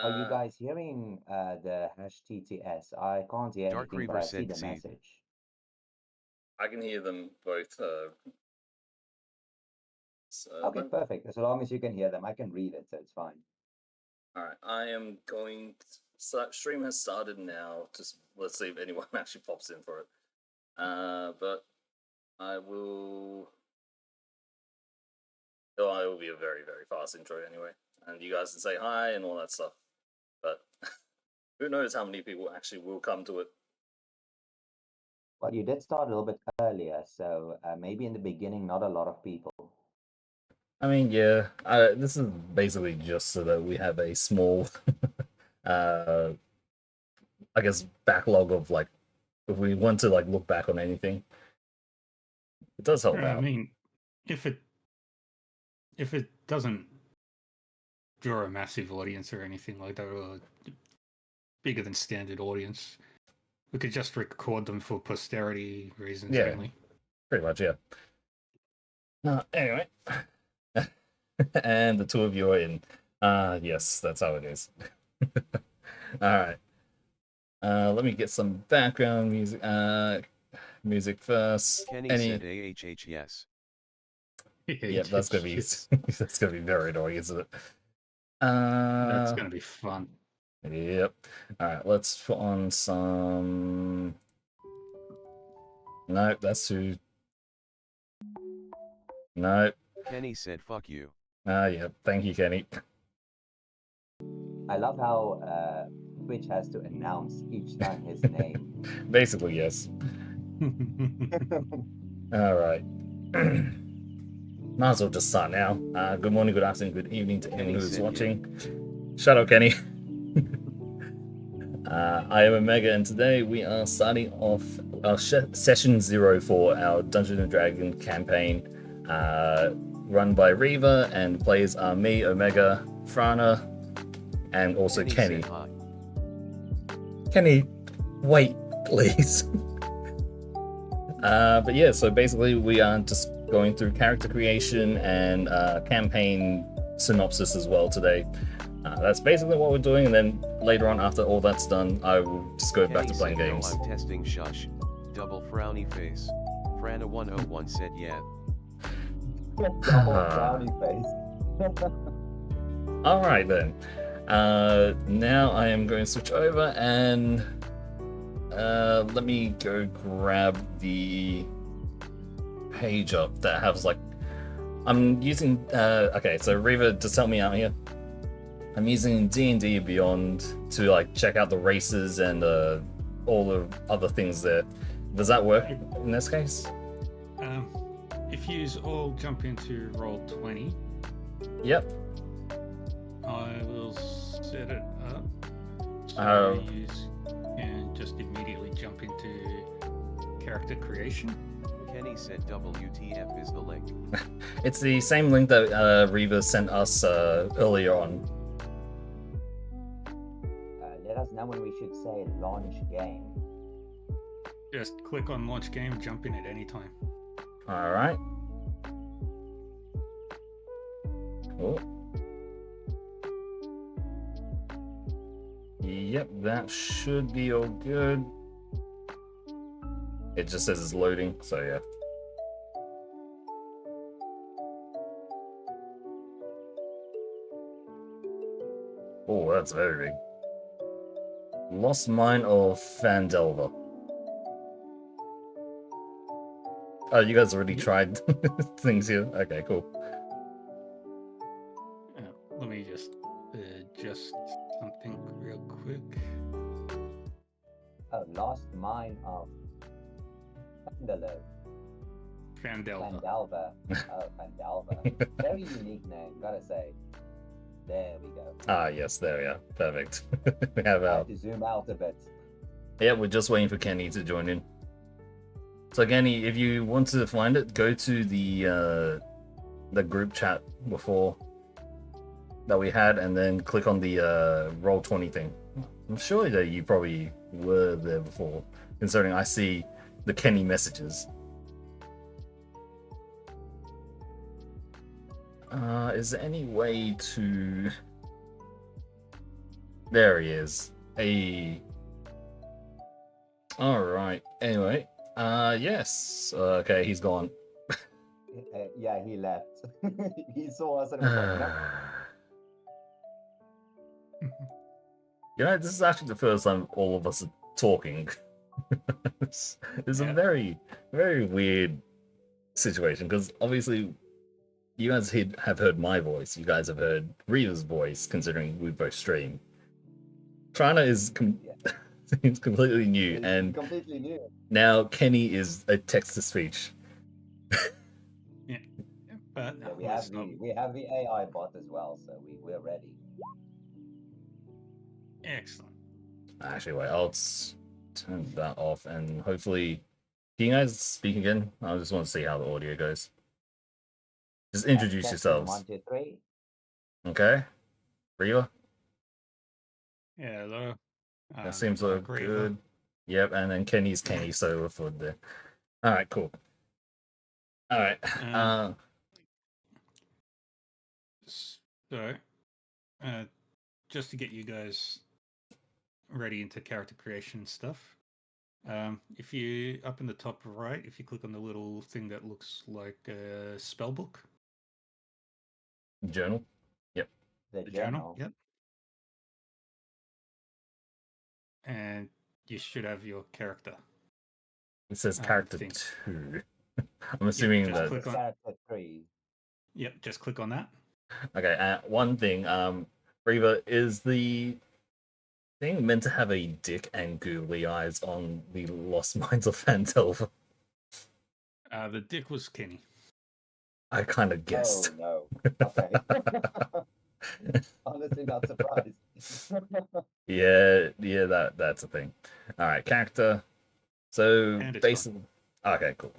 Are you guys hearing the hash TTS? I can't hear Dark anything, but Reaver I see said the C. message. I can hear them both. Okay, perfect. As long as you can hear them, I can read it, so it's fine. All right, I am going. Stream has started now. Just let's see if anyone actually pops in for it. But I will. Oh, it will be a very, very fast intro anyway, and you guys can say hi and all that stuff. But who knows how many people actually will come to it? Well, you did start a little bit earlier, so maybe in the beginning, not a lot of people. I mean, yeah, this is basically just so that we have a small, uh, I guess, backlog of like, if we want to like look back on anything, it does help out. I mean, if it doesn't draw a massive audience or anything like that, or bigger than standard audience, we could just record them for posterity reasons only. Pretty much, yeah. Anyway, and the two of you are in. Yes, that's how it is. All right. Let me get some background music. Music first. Kenny said AHH yes. Yeah, that's gonna be that's gonna be very annoying, isn't it? That's gonna be fun. Yep. All right, let's put on some. Nope, that's too. Nope. Kenny said fuck you. Yeah, thank you, Kenny. I love how Twitch has to announce each time his name. Basically, yes. All right. Might as well just start now. Good morning, good afternoon, good evening to anyone who's watching. Yeah. Shut up, Kenny. I am Omega, and today we are starting off our session 0 for our Dungeons and Dragons campaign, run by Reaver, and players are me, Omega, Franna, and also Kenny. Kenny, wait, please. But yeah, so basically we are just going through character creation and campaign synopsis as well today. That's basically what we're doing, and then later on, after all that's done, I will just go back to playing games. No, I'm testing shush. Double frowny face. Franna 101 said yeah. Double frowny face. Alright then. Now I am going to switch over and let me go grab the page up that has like, I'm using, okay, so Reaver, just help me out here. I'm using D&D Beyond to like check out the races and all the other things there. Does that work in this case? If you all jump into Roll20. Yep. I will set it up. So you can just immediately jump into character creation. Kenny said WTF is the link. It's the same link that Reaver sent us earlier on. Let us know when we should say launch game. Just click on launch game, jump in at any time. Alright. Cool. Yep, that should be all good. It just says it's loading, so yeah. Oh, that's very big. Lost Mine of Phandelver. Oh, you guys already tried things here? Okay, cool. Let me just adjust something real quick. Oh, Lost Mine of Phandelver. Phandelver. Oh, Phandelver. Very unique name, gotta say. There we go. Ah, yes, there we are. Perfect. We have I had to zoom out a bit. Yeah, we're just waiting for Kenny to join in. So Kenny, if you want to find it, go to the group chat before that we had, and then click on the Roll20 thing. I'm sure that you probably were there before, considering I see the Kenny messages. Is there any way to There he is. Hey. All right. Anyway, yes. Okay, he's gone. Yeah, he left. He saw us and was like, nope. You know, this is actually the first time all of us are talking. It's a Yeah. very, very weird situation because obviously you guys have heard my voice. You guys have heard Riva's voice, considering we both stream. Franna is seems completely new, It's and completely new. now Kenny is a text to speech. Yeah. But Yeah, let's not. we have the AI bot as well, so we're ready. Excellent. Actually, wait, I'll turn that off, and hopefully, can you guys speak again? I just want to see how the audio goes. Just introduce Testing yourselves. 1, 2, 3. Okay, Riva. Yeah, hello. That seems to look Riva. good. Yep, and then Kenny's Kenny, so for the. All right, cool. All right. So, just to get you guys ready into character creation stuff, if you up in the top right, if you click on the little thing that looks like a spell book, Journal. Yep. The journal, yep, and you should have your character. It says character thing. 2. I'm assuming just that. click on character 3. Yep, just click on that. Okay. One thing. Riva, is the thing meant to have a dick and googly eyes on the Lost Minds of Phandelver? The dick was Kenny. I kind of guessed. Oh no. Okay. Honestly, not surprised. Yeah, that's a thing. All right, character. So And it's basically, okay, cool.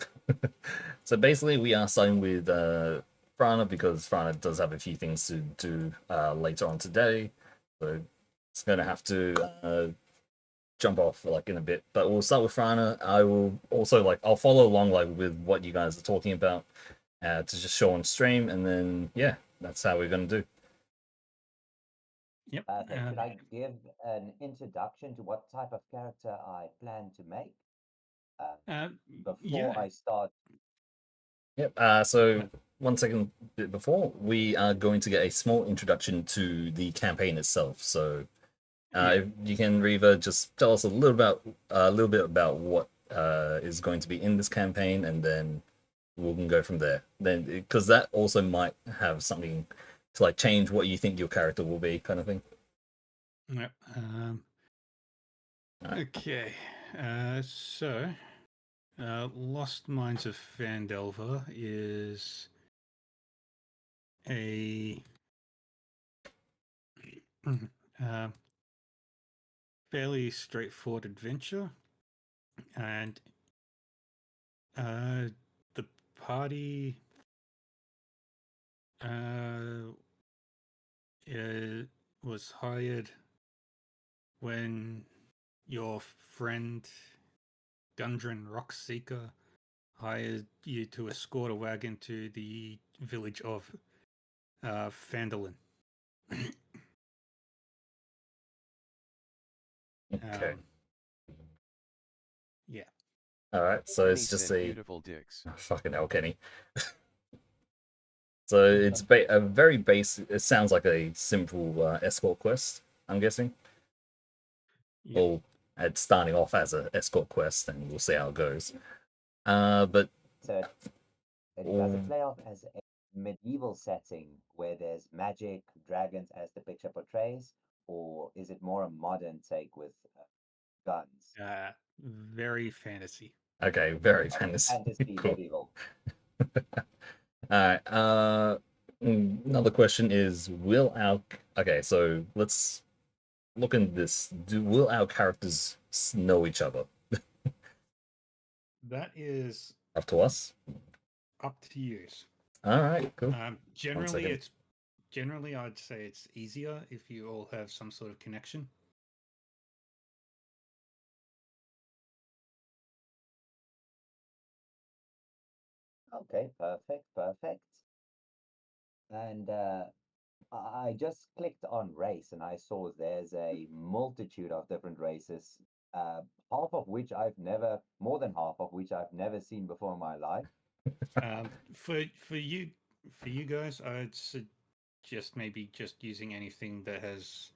So basically, we are starting with Franna because Franna does have a few things to do later on today, so it's gonna have to jump off like in a bit. But we'll start with Franna. I will also I'll follow along with what you guys are talking about to just show on stream, and then yeah, that's how we're gonna do. Yep. Should I give an introduction to what type of character I plan to make before I start? Yep. So 1 second before, we are going to get a small introduction to the campaign itself. So if you can, Riva, just tell us a little bit about what is going to be in this campaign, and then we can go from there. Then, because that also might have something to change what you think your character will be, kind of thing. Yep. Okay. So, Lost Minds of Phandelver is a fairly straightforward adventure, and the party was hired when your friend Gundren Rockseeker hired you to escort a wagon to the village of Phandelin. Okay. Yeah. All right. So it's just a beautiful dicks. fucking hell, Kenny. So it's a very basic. It sounds like a simple escort quest. I'm guessing. Yep. Well, it's starting off as an escort quest, and we'll see how it goes. But So does it play off as a medieval setting where there's magic, dragons, as the picture portrays, or is it more a modern take with guns? Very fantasy. Okay, very fantasy. Fantasy Cool. medieval. All right. Another question is, okay? So let's look into this. Will our characters know each other? That is Up to us. up to you. All right, cool. Generally, I'd say it's easier if you all have some sort of connection. Okay, perfect. And I just clicked on race and I saw there's a multitude of different races, uh, half of which I've never, more than half of which I've never seen before in my life. For you guys, I'd suggest maybe just using anything that has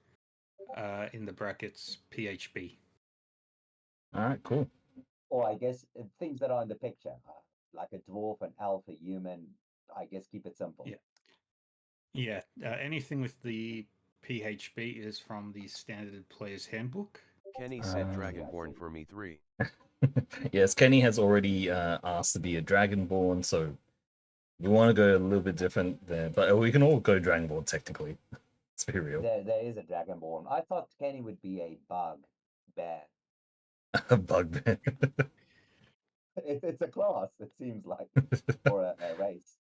in the brackets PHB. All right, cool. Or I guess things that are in the picture, like a dwarf, an elf, a human. I guess keep it simple. Yeah, yeah. Anything with the PHB is from the Standard Player's Handbook. Kenny said I Uh, see, I Dragonborn see. for me 3. yes, Kenny has already asked to be a Dragonborn, so we want to go a little bit different there, but we can all go Dragonborn technically. Let's be real. There is a dragonborn. I thought Kenny would be a bug bear. Bugbear. It's a class, it seems like, or a race.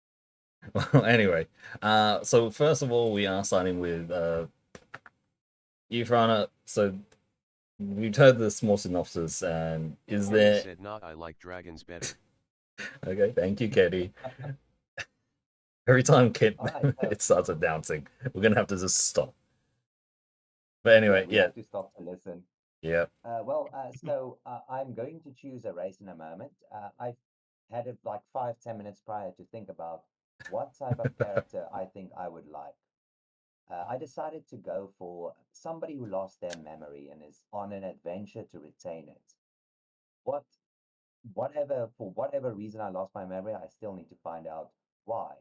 Well, anyway, so first of all, we are starting with you, Franna. So we've heard the small synopsis, and is Kenny there? said nah, I like dragons better. Okay, thank you, Kenny. Every time Kit All right, so it starts announcing, we're gonna have to just stop. But anyway, we yeah, have to stop to listen. yeah. I'm going to choose a race in a moment. I've had it like 5, 10 minutes prior to think about what type of character I think I would like. I decided to go for somebody who lost their memory and is on an adventure to retain it. What, for whatever reason I lost my memory, I still need to find out why.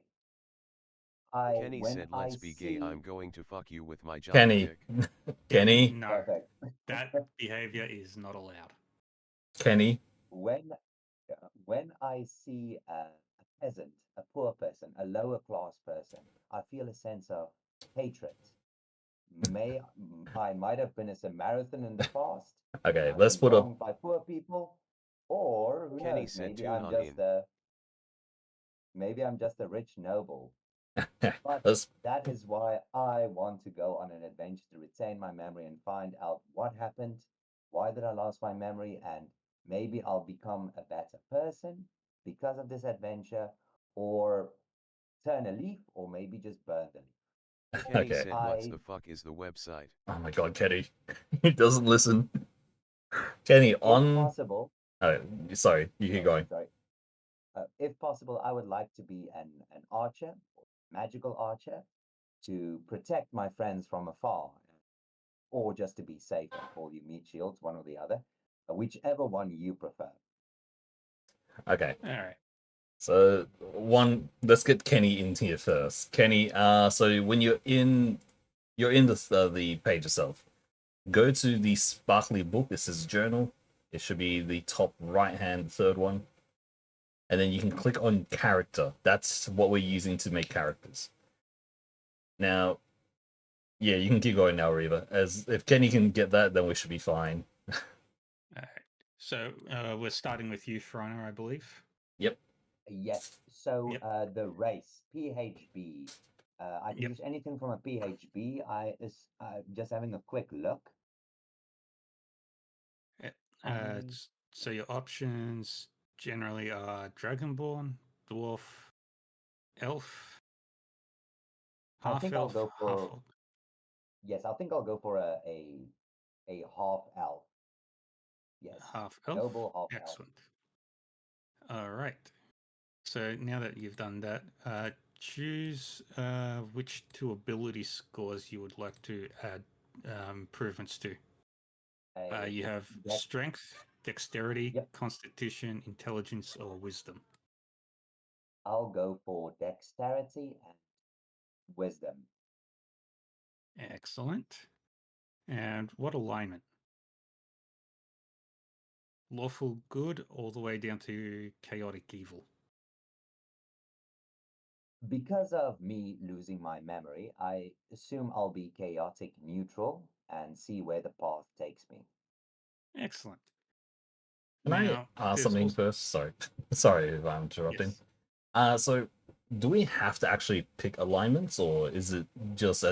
Kenny When said I let's be gay, see, I'm going to fuck you with my Java Kenny, dick. Kenny, No, perfect. that behavior is not allowed. Kenny. When when I see a peasant, a poor person, a lower class person, I feel a sense of hatred. I might have been a Samaritan in the past, and Okay, I've let's been put up. wronged by poor people, or who Kenny knows, said tune onion. maybe I'm just a rich noble. But let's that is why I want to go on an adventure to retain my memory and find out what happened, why did I lose my memory, and maybe I'll become a better person because of this adventure, or turn a leaf, or maybe just burn the leaf. Kenny okay. said what's I, the fuck is the website? Oh my God, Kenny, he doesn't listen. Kenny, if on. possible, Oh, sorry, you keep going. sorry, if possible, I would like to be an archer, magical archer, to protect my friends from afar, or just to be safe and call you meat shields, one or the other, whichever one you prefer. Okay, All right. so let's get Kenny in here first. Kenny, so when you're in the page itself. Go to the sparkly book. This is journal. It should be the top right hand third one. And then you can click on character. That's what we're using to make characters. Now, yeah, you can keep going now, Reva. As if Kenny can get that, then we should be fine. All right. So we're starting with you, Frona, I believe. Yep. Yes. So Yep. the race PHB. I can Yep. use anything from a PHB. I is just having a quick look. Um, So your options generally are Dragonborn, Dwarf, Elf, I Half think I'll Elf, go Half for Orc. yes. I think I'll go for a half elf. Yes, Half Elf. noble half elf. Excellent. All right. So now that you've done that, choose which two ability scores you would like to add improvements to. A You have dex. Strength, Dexterity, Yep. Constitution, Intelligence, or Wisdom. I'll go for dexterity and wisdom. Excellent. And what alignment? Lawful good all the way down to chaotic evil. Because of me losing my memory, I assume I'll be chaotic neutral and see where the path takes me. Excellent. Can I Now, ask there's something also. first? Sorry. Sorry if I'm interrupting. Yes. So do we have to actually pick alignments, or is it just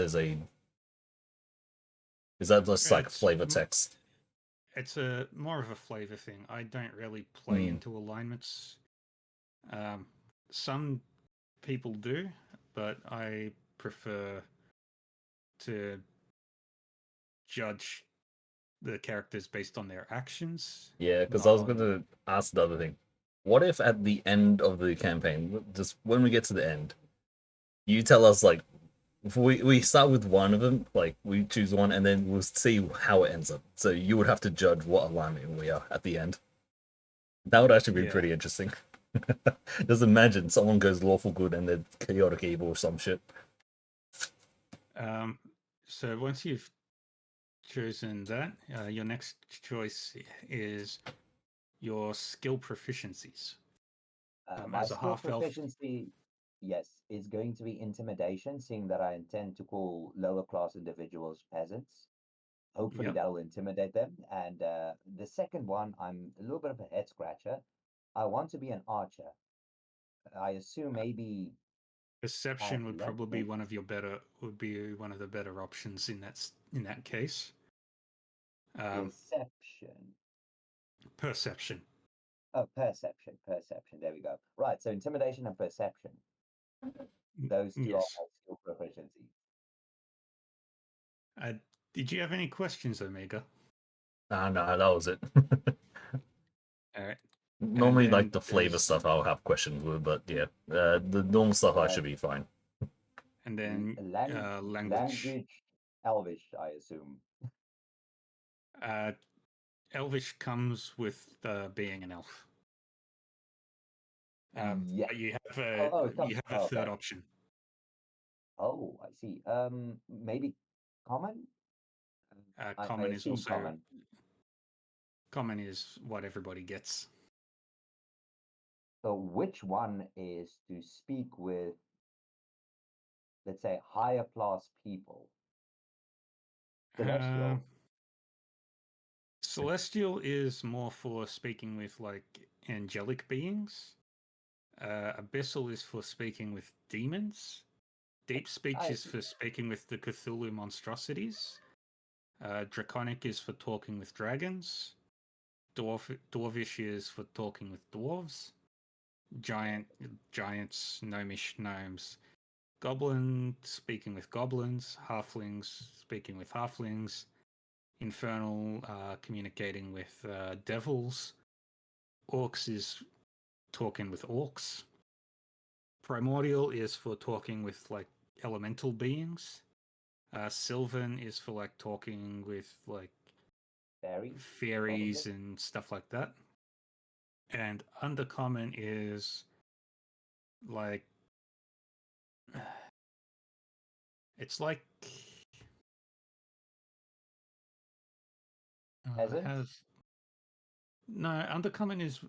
is that just like It's flavor text? it's a more of a flavor thing. I don't really play Hmm. into alignments. Um, some people do, but I prefer to judge the characters based on their actions. Yeah, because I Not was on. going to ask the other thing. What if at the end of the campaign, just when we get to the end, you tell us like if we start with one of them, like we choose one, and then we'll see how it ends up. So you would have to judge what alignment we are at the end. That would actually be Yeah. pretty interesting. Just imagine someone goes lawful good and then chaotic evil or some shit. So once you've chosen that, your next choice is your skill proficiencies. My As a skill half elf, proficiency, yes, is going to be intimidation, seeing that I intend to call lower class individuals peasants. Hopefully, yep, that'll intimidate them. And the second one, I'm a little bit of a head scratcher. I want to be an archer. I assume maybe perception would probably be athletic. one of your better would be one of the better options in that case. Deception. Perception. Oh, perception. Perception. There we go. Right. So intimidation and perception. Those two are Yes. my skill proficiencies. Uh, did you have any questions, Omega? Ah, no, that was it. All right. And Normally, like then the flavor there's stuff, I'll have questions with, but yeah, the normal stuff I Uh, should be fine. and then language. language, Elvish, I assume. Uh, Elvish comes with being an elf. Yeah. But you have It comes. you have a Oh, third okay. option. Oh, I see. Maybe common. I Common is assume also common. common is what everybody gets. So which one is to speak with, let's say, higher class people? Uh, Celestial. Celestial is more for speaking with like angelic beings. Abyssal is for speaking with demons. Deep speech I is see. for speaking with the Cthulhu monstrosities. Draconic is for talking with dragons. Dwarvish is for talking with dwarves. Giants, gnomish gnomes. Goblin speaking with goblins. Halflings speaking with halflings. Infernal communicating with devils. Orcs is talking with orcs. Primordial is for talking with like elemental beings. Sylvan is for like talking with like Fairies, probably. fairies and stuff like that. And Undercommon is like it's like has Peasants. no Undercommon is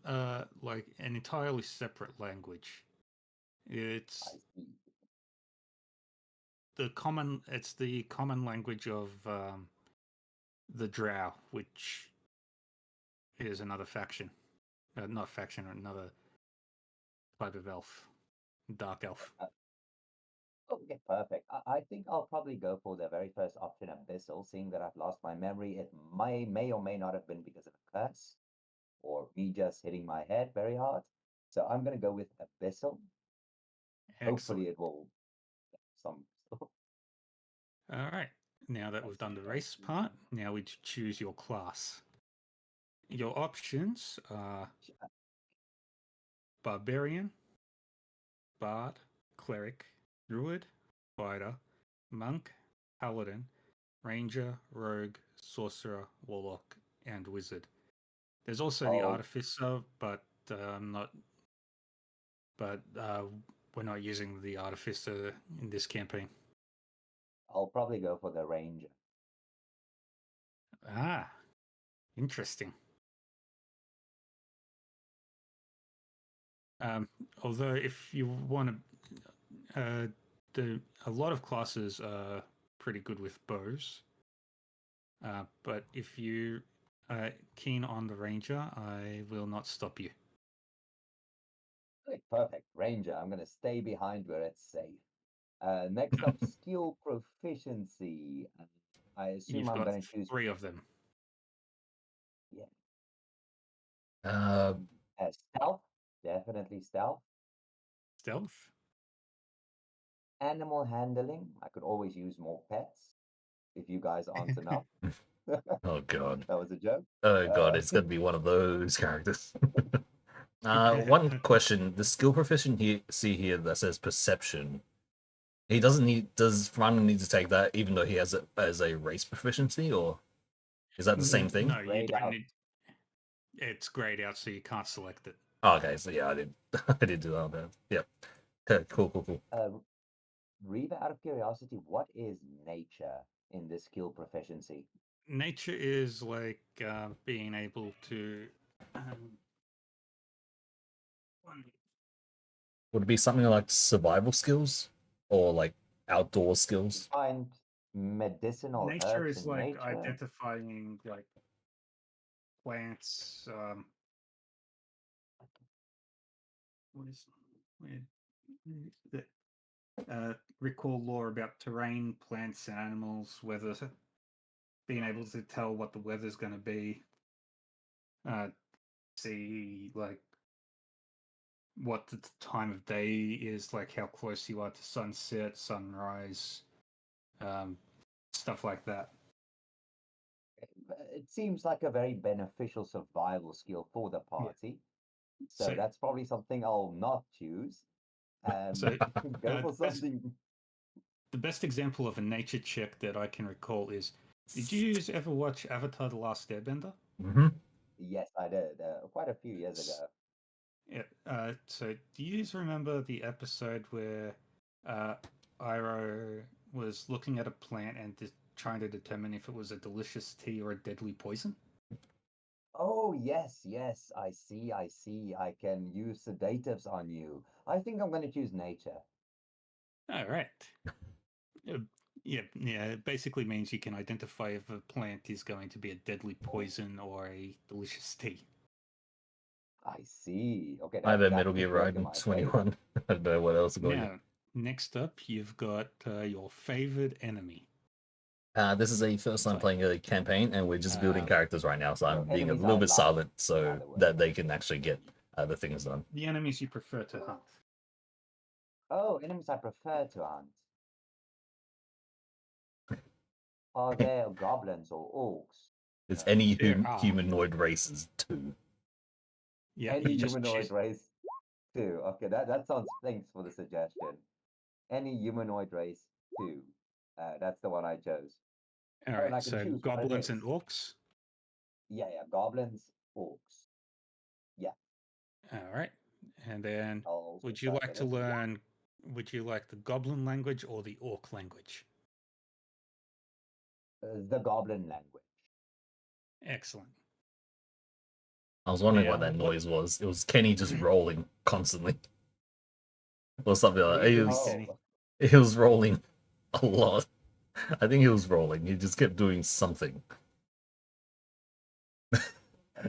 like an entirely separate language. I It's see. it's the common language of the Drow, which is another faction. Not faction, another type of elf, dark elf. Okay, perfect. I think I'll probably go for the very first option, Abyssal, seeing that I've lost my memory. It may or may not have been because of a curse or me just hitting my head very hard. So I'm going to go with Abyssal. Excellent. Hopefully it will some. All right. Now that we've done the race part, now we choose your class. Your options are Barbarian, Bard, Cleric, Druid, Fighter, Monk, Paladin, Ranger, Rogue, Sorcerer, Warlock, and Wizard. There's also the Oh, Artificer, but not. But we're not using the Artificer in this campaign. I'll probably go for the Ranger. Ah, interesting. Although, if you want to, a lot of classes are pretty good with bows. But if you are keen on the ranger, I will not stop you. Okay, perfect. Ranger. I'm going to stay behind where it's safe. Next up, skill proficiency. I assume You've I'm got going to choose, three of them. yeah, Uh, stealth. Definitely stealth. Stealth. Animal handling. I could always use more pets. if you guys aren't enough. Oh god. That was a joke. Oh god, Uh, it's gonna be one of those characters. One question: the skill proficiency here that says perception. He doesn't need. Does Franna need to take that, even though he has it as a race proficiency, or is that the same thing? No, you grayed don't out. need. It's grayed out, so you can't select it. Oh, okay, so yeah, I did. I did do that. Then. Yep. Okay, cool. Reba, out of curiosity, what is nature in this skill proficiency? Nature is like being able to. Um, Would it be something like survival skills, or like outdoor skills? Find medicinal nature herbs is in like nature. identifying like plants. What is the recall lore about terrain, plants, and animals, weather, being able to tell what the weather's going to be, see like what the time of day is, like how close you are to sunset, sunrise, um, stuff like that. It seems like a very beneficial survival skill for the Yeah. party. So So, that's probably something I'll not choose. so Go uh, for the best something. the best example of a nature check that I can recall is: did you ever watch Avatar: The Last Airbender? Mm-hmm. Yes, I did. Quite a few years ago. Yeah. So, do you remember the episode where uh, Iroh was looking at a plant and trying to determine if it was a delicious tea or a deadly poison? Oh, yes. I see. I can use sedatives on you. I think I'm going to choose nature. All right. Uh, yeah. It basically means you can identify if a plant is going to be a deadly poison or a delicious tea. I see. Okay, I bet Metal that Gear could work in Rising my favor. 21. I don't know what else to go here. Now, next up, you've got your favored enemy. This is a first time So, playing a campaign, and we're just building characters right now, so So I'm being a enemies little I bit like, silent in so other words. that they can actually get the things done. the enemies you prefer to hunt. Oh, enemies I prefer to hunt. Are there goblins or orcs? It's No. any There are. humanoid races too. Yeah, Any you just humanoid choose. race too. Okay, that sounds. Thanks for the suggestion. Any humanoid race too. That's the one I chose. All Oh, and right, I can so choose what it goblins and is. orcs. Yeah, goblins, orcs. Yeah, All right, and then I'll also would you try like for to this. Yeah, learn? Would you like the goblin language or the orc language? the goblin language. Excellent. I was wondering what Now, that what noise was. It was Kenny just rolling constantly, or something what like are that. you He doing, was Kenny? Oh, he was rolling a lot. I think he was rolling. He just kept doing something.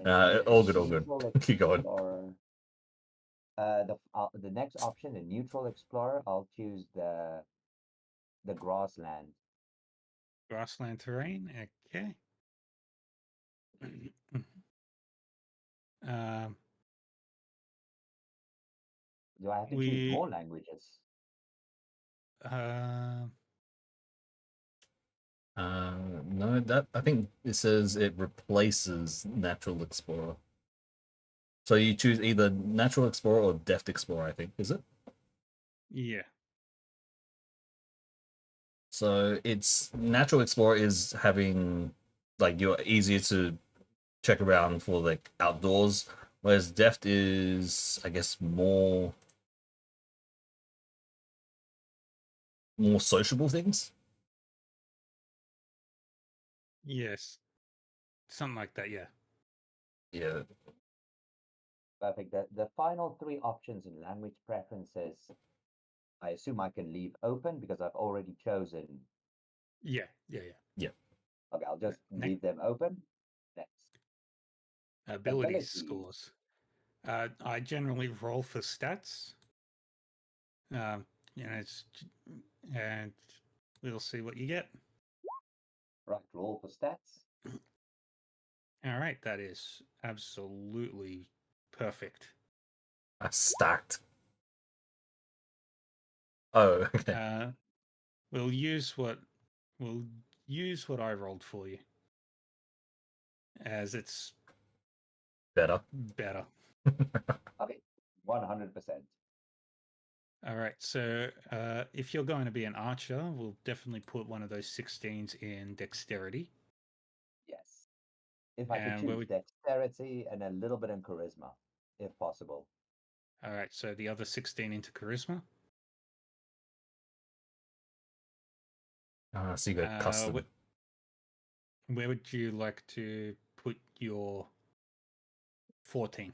All good, all good. neutral Keep going. explorer. The next option, the neutral explorer. I'll choose the grassland. Grassland terrain. Okay. um, Do I have to choose we more languages? uh, No, that I think it says it replaces Natural Explorer. So you choose either Natural Explorer or Deft Explorer, I think, is it? yeah. So it's Natural Explorer is having like you're easier to check around for like outdoors, whereas Deft is I guess more sociable things. Yes. Something like that. Yeah. Yeah. Perfect. The final three options in language preferences, I assume I can leave open because I've already chosen. Yeah. Yeah. Yeah. Yeah. Okay, I'll just Next, leave them open. Next, abilities abilities. scores. I generally roll for stats. Um, you know, and we'll see what you get. Right, roll for stats. All right, that is absolutely perfect. Stacked. Oh, okay. We'll use what we'll use what I rolled for you, as it's Better. better. Okay, 100%. All right, so if you're going to be an archer, we'll definitely put one of those 16s in dexterity. Yes. If I could And where choose would dexterity and a little bit in charisma, if possible. all right, so the other 16 into charisma. So you go custom. Where would you like to put your 14?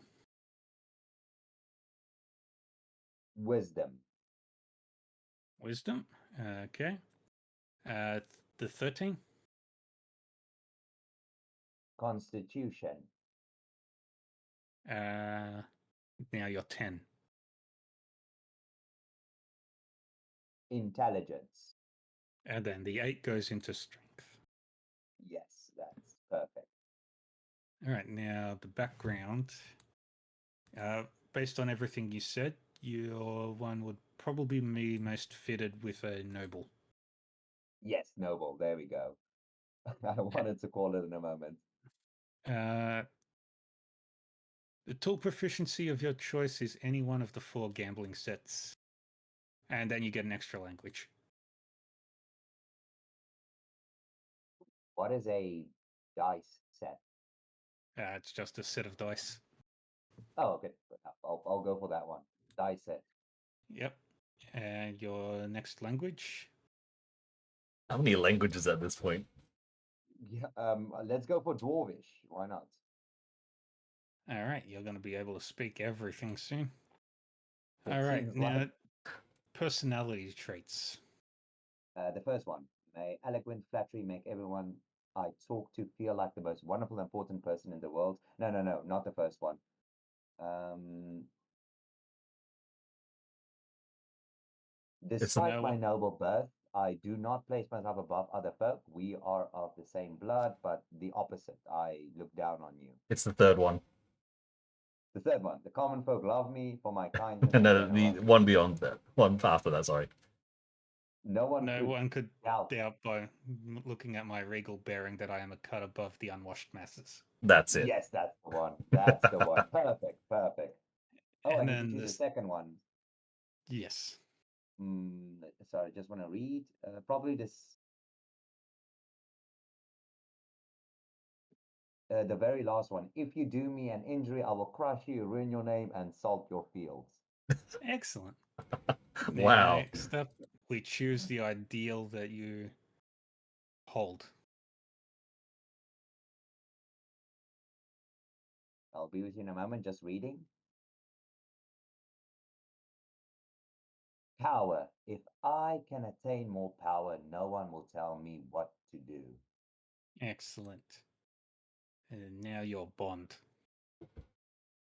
Wisdom, Wisdom. Okay. The 13. constitution, Now you're 10. intelligence. And then the 8 goes into strength. Yes, that's perfect. All right, now the background. Based on everything you said, your one would probably be most fitted with a noble. Yes, noble. There we go. I wanted to call it in a moment. The tool proficiency of your choice is any one of the 4 gambling sets. And then you get an extra language. What is a dice set? It's just a set of dice. Oh, okay. I'll go for that one. Dice set. Yep. And your next language. How many languages at this point? Yeah. Let's go for dwarvish. Why not? All right, you're going to be able to speak everything soon. It All right, seems now like personality traits. the first one. May eloquent flattery make everyone I talk to feel like the most wonderful, important person in the world. No, no, no, not the first one. Um, It's a, Despite my noble birth, I do not place myself above other folk. We are of the same blood, but the opposite. I look down on you. it's the third one. The third one. The common folk love me for my kindness and No, the generosity. one beyond that. One after that, sorry. No one No could one could doubt. doubt by looking at my regal bearing that I am a cut above the unwashed masses. That's it. Yes, that's the one. That's the one. Perfect. Perfect. Oh, I And need to then choose a this, second one. yes, Sorry, just want to read. Probably this. The very last one. If you do me an injury, I will crush you, ruin your name, and salt your fields. excellent. Now, Wow. next up, we choose the ideal that you hold. I'll be with you in a moment, just reading. Power. If I can attain more power, no one will tell me what to do. Excellent. And now your bond.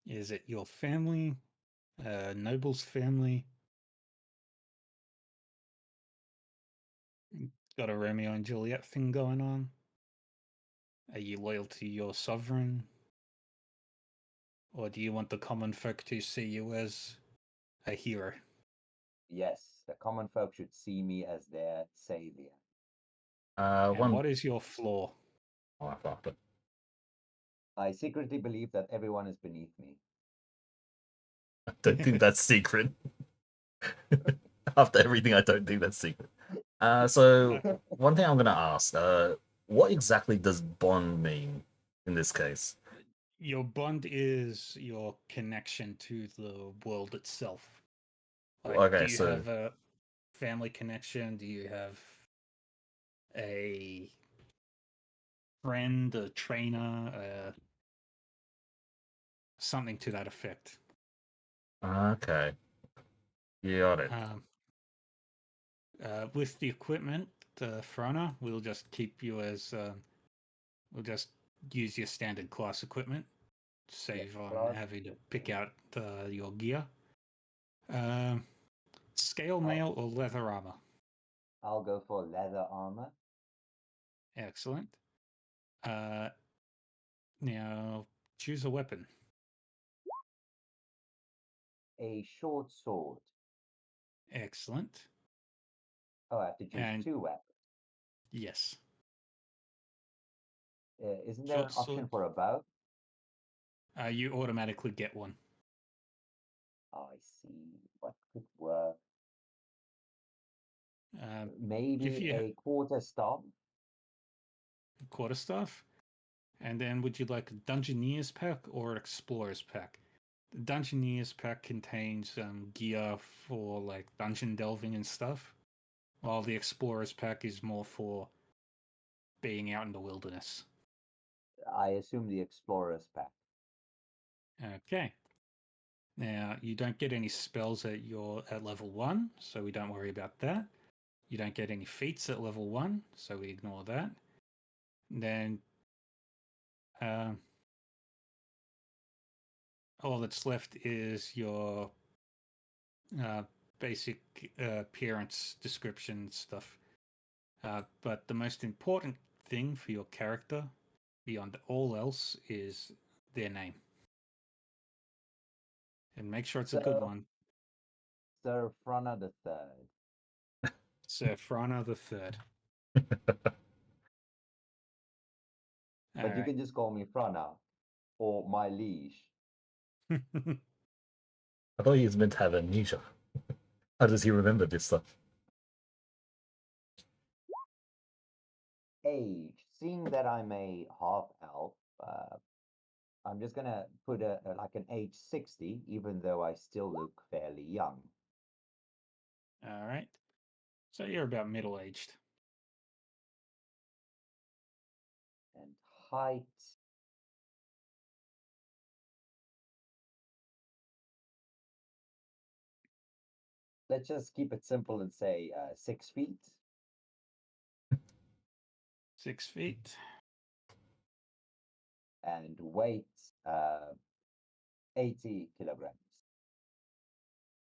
Is it your family? Noble's family? Got a Romeo and Juliet thing going on? Are you loyal to your sovereign? Or do you want the common folk to see you as a hero? Yes, the common folk should see me as their savior. And One. what is your flaw? Oh, I fucked it. I secretly believe that everyone is beneath me. I don't think that's secret. After everything, I don't think that's secret. So one thing I'm gonna ask, what exactly does bond mean in this case? Your bond is your connection to the world itself. Like, do Okay, you so have a family connection? Do you have a friend, a trainer, something to that effect? okay, you got it. With the equipment, Frana, we'll just keep you as we'll just use your standard class equipment. Save Yes, on class. having to pick out your gear. Scale mail or leather armor? I'll go for leather armor. Excellent. Now choose a weapon. A short sword. Excellent. Oh, I have to choose And two weapons. yes. Isn't there an Short option sword. for a bow? You automatically get one. Oh, I see. What could work? If Maybe you a quarterstaff. quarterstaff, and then would you like a Dungeoneer's pack or an Explorer's pack? The Dungeoneer's pack contains gear for like dungeon delving and stuff, while the Explorer's pack is more for being out in the wilderness. I assume the explorer's pack. Okay. Now you don't get any spells at level 1, so we don't worry about that. You don't get any feats at level 1, so we ignore that. Then all that's left is your basic appearance description stuff. But the most important thing for your character, beyond all else, is their name. And make sure it's a good one. Sir Franna III. Sir Franna III. But you can just call me Franna or my liege. I thought he was meant to have amnesia. How does he remember this stuff? Age. Seeing that I'm a half elf, I'm just gonna put like an age 60, even though I still look fairly young. All right. So you're about middle aged. And height. Let's just keep it simple and say 6 feet. 6 feet. And weight 80 kilograms.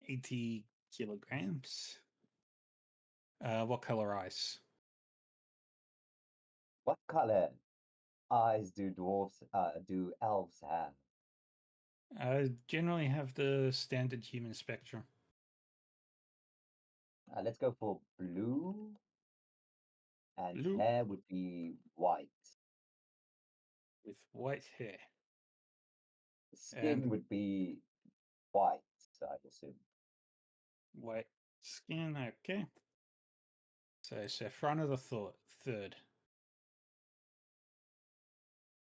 80 kilograms. What color eyes? What color eyes do do elves have? Generally have the standard human spectrum. Let's go for blue. And Blue hair would be white. with white hair. Skin And would be white, I'd assume. white skin, okay. So Frana the third.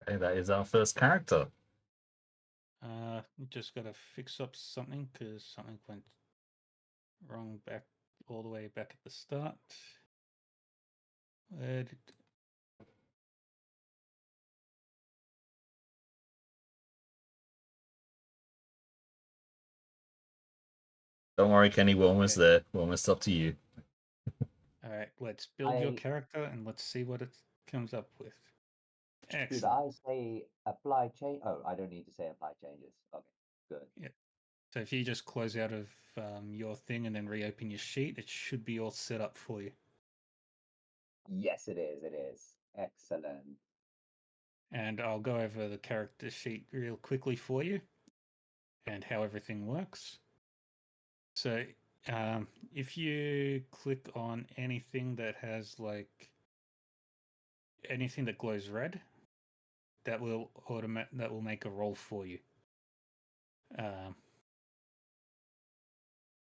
Okay, that is our first character. Just gotta fix up something because something went wrong back all the way back at the start. Where did Don't worry, Kenny, we're almost Okay. there. We're almost up to you. All right, let's build your character and let's see what it comes up with. Should Excellent. I say apply change? Oh, I don't need to say apply changes. Okay, good. Yeah. So if you just close out of your thing and then reopen your sheet, it should be all set up for you. Yes, it is. It is. Excellent. And I'll go over the character sheet real quickly for you and how everything works. So if you click on anything that has like anything that glows red, that will make a roll for you.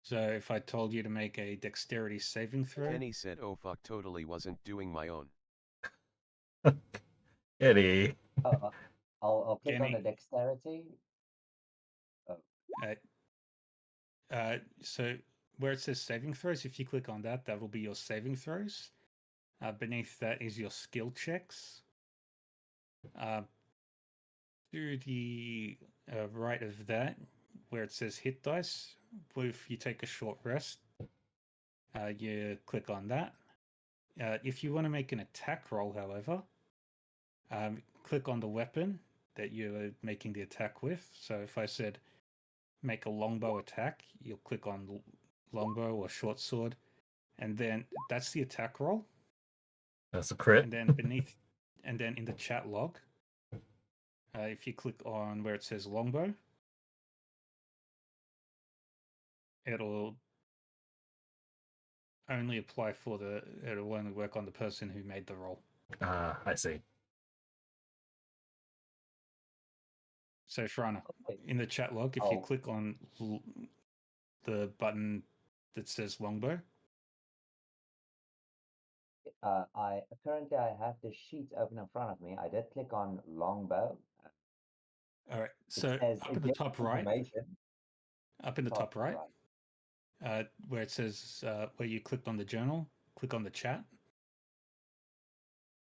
So if I told you to make a dexterity saving throw, Kenny said, "Oh fuck, totally wasn't doing my own." Eddie. I'll click on the Kenny, dexterity. Oh, so where it says saving throws, if you click on that, that will be your saving throws. Beneath that is your skill checks. To the right of that, where it says hit dice, if you take a short rest, you click on that. If you want to make an attack roll, however, click on the weapon that you're making the attack with. So if I said make a longbow attack, you'll click on longbow or short sword, and then that's the attack roll. That's a crit. And then beneath, and then in the chat log, if you click on where it says longbow, it'll only apply it'll only work on the person who made the roll. I see. So Franna, Okay. in the chat log, if you Oh, click on the button that says longbow, I currently I have the sheet open in front of me. I did click on longbow. all right. It So says up in the give top right, information. Top right. where it says where you clicked on the journal, click on the chat.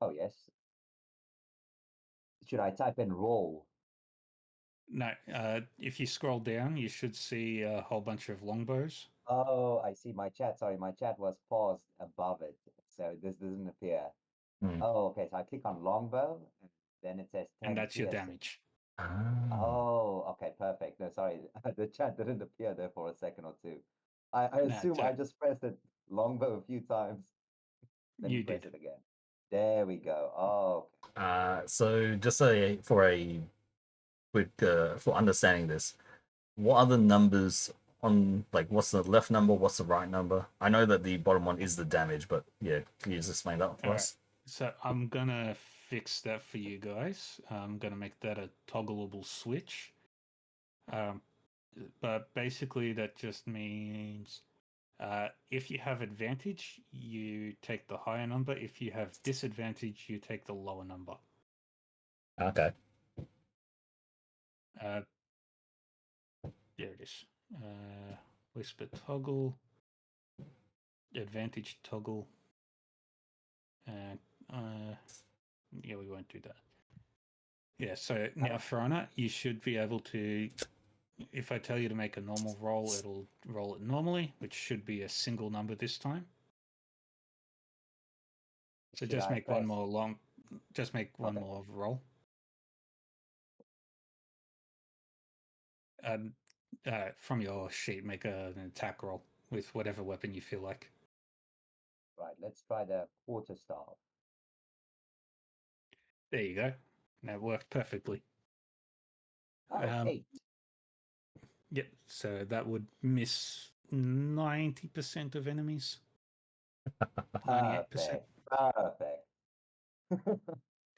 Oh yes. Should I type in roll? No, if you scroll down, you should see a whole bunch of longbows. Oh, I see my chat. Sorry, my chat was paused above it, so this doesn't appear. Hmm. Oh, okay. So I click on longbow, and then it says And 10 that's your piercing. damage. Ah. Oh, okay, perfect. No, sorry, the chat didn't appear there for a second or two. I No, assume I just pressed it longbow a few times, then you press did. it again. There we go. Oh, okay. So just for a quick for understanding this, what are the numbers on, like, what's the left number, what's the right number? I know that the bottom one is the damage, but yeah, can you just explain that for All right. us? So I'm gonna fix that for you guys. I'm gonna make that a toggleable switch. But basically, that just means if you have advantage, you take the higher number. If you have disadvantage, you take the lower number. Okay. There it is. Whisper toggle, advantage toggle, and yeah, we won't do that. Yeah, so now Franna, you should be able to, if I tell you to make a normal roll, it'll roll it normally, which should be a single number this time. So Should just I make press? one more long, just make one Okay. more roll. From your sheet, make an attack roll with whatever weapon you feel like. Right, let's try the quarterstaff. There you go. That worked perfectly. Oh, 8. Yep. So that would miss 90% of enemies. 98%. Perfect.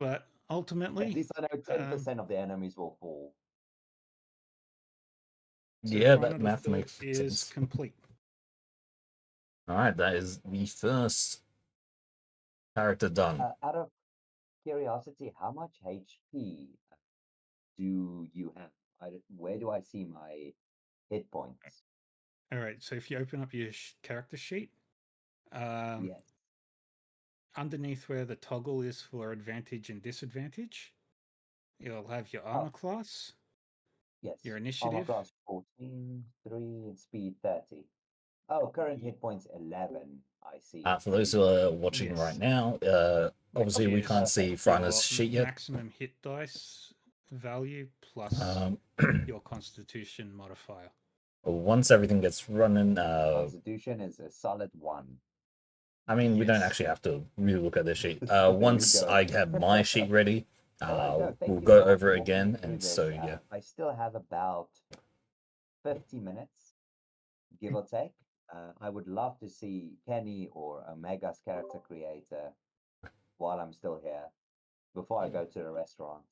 But At ultimately, least I know 10% of the enemies will fall. so Yeah, that Franna the math Third makes is sense. complete. All right, that is the first character done. Out of curiosity, how much HP do you have? Where do I see my hit points? All right. So if you open up your character sheet, Yes. underneath where the toggle is for advantage and disadvantage, you'll have your armor Oh, class, yes. your Armor initiative. class 14, 3, and speed 30. Oh, current hit points 11. I see. For those who are watching right Yes. now, Which obviously we can't is see your Franna's sheet yet. maximum hit dice value plus Um, your constitution modifier. Once everything gets running, Constitution is a solid 1. I mean, we don't Yes. actually have to really look at this sheet. There we Once go. I have my sheet ready, All right, no, we'll thank you go for over it walking me again. through And this. so, yeah. I still have about 50 minutes, give or take. I would love to see Kenny or Omega's character creator while I'm still here before I go to the restaurant.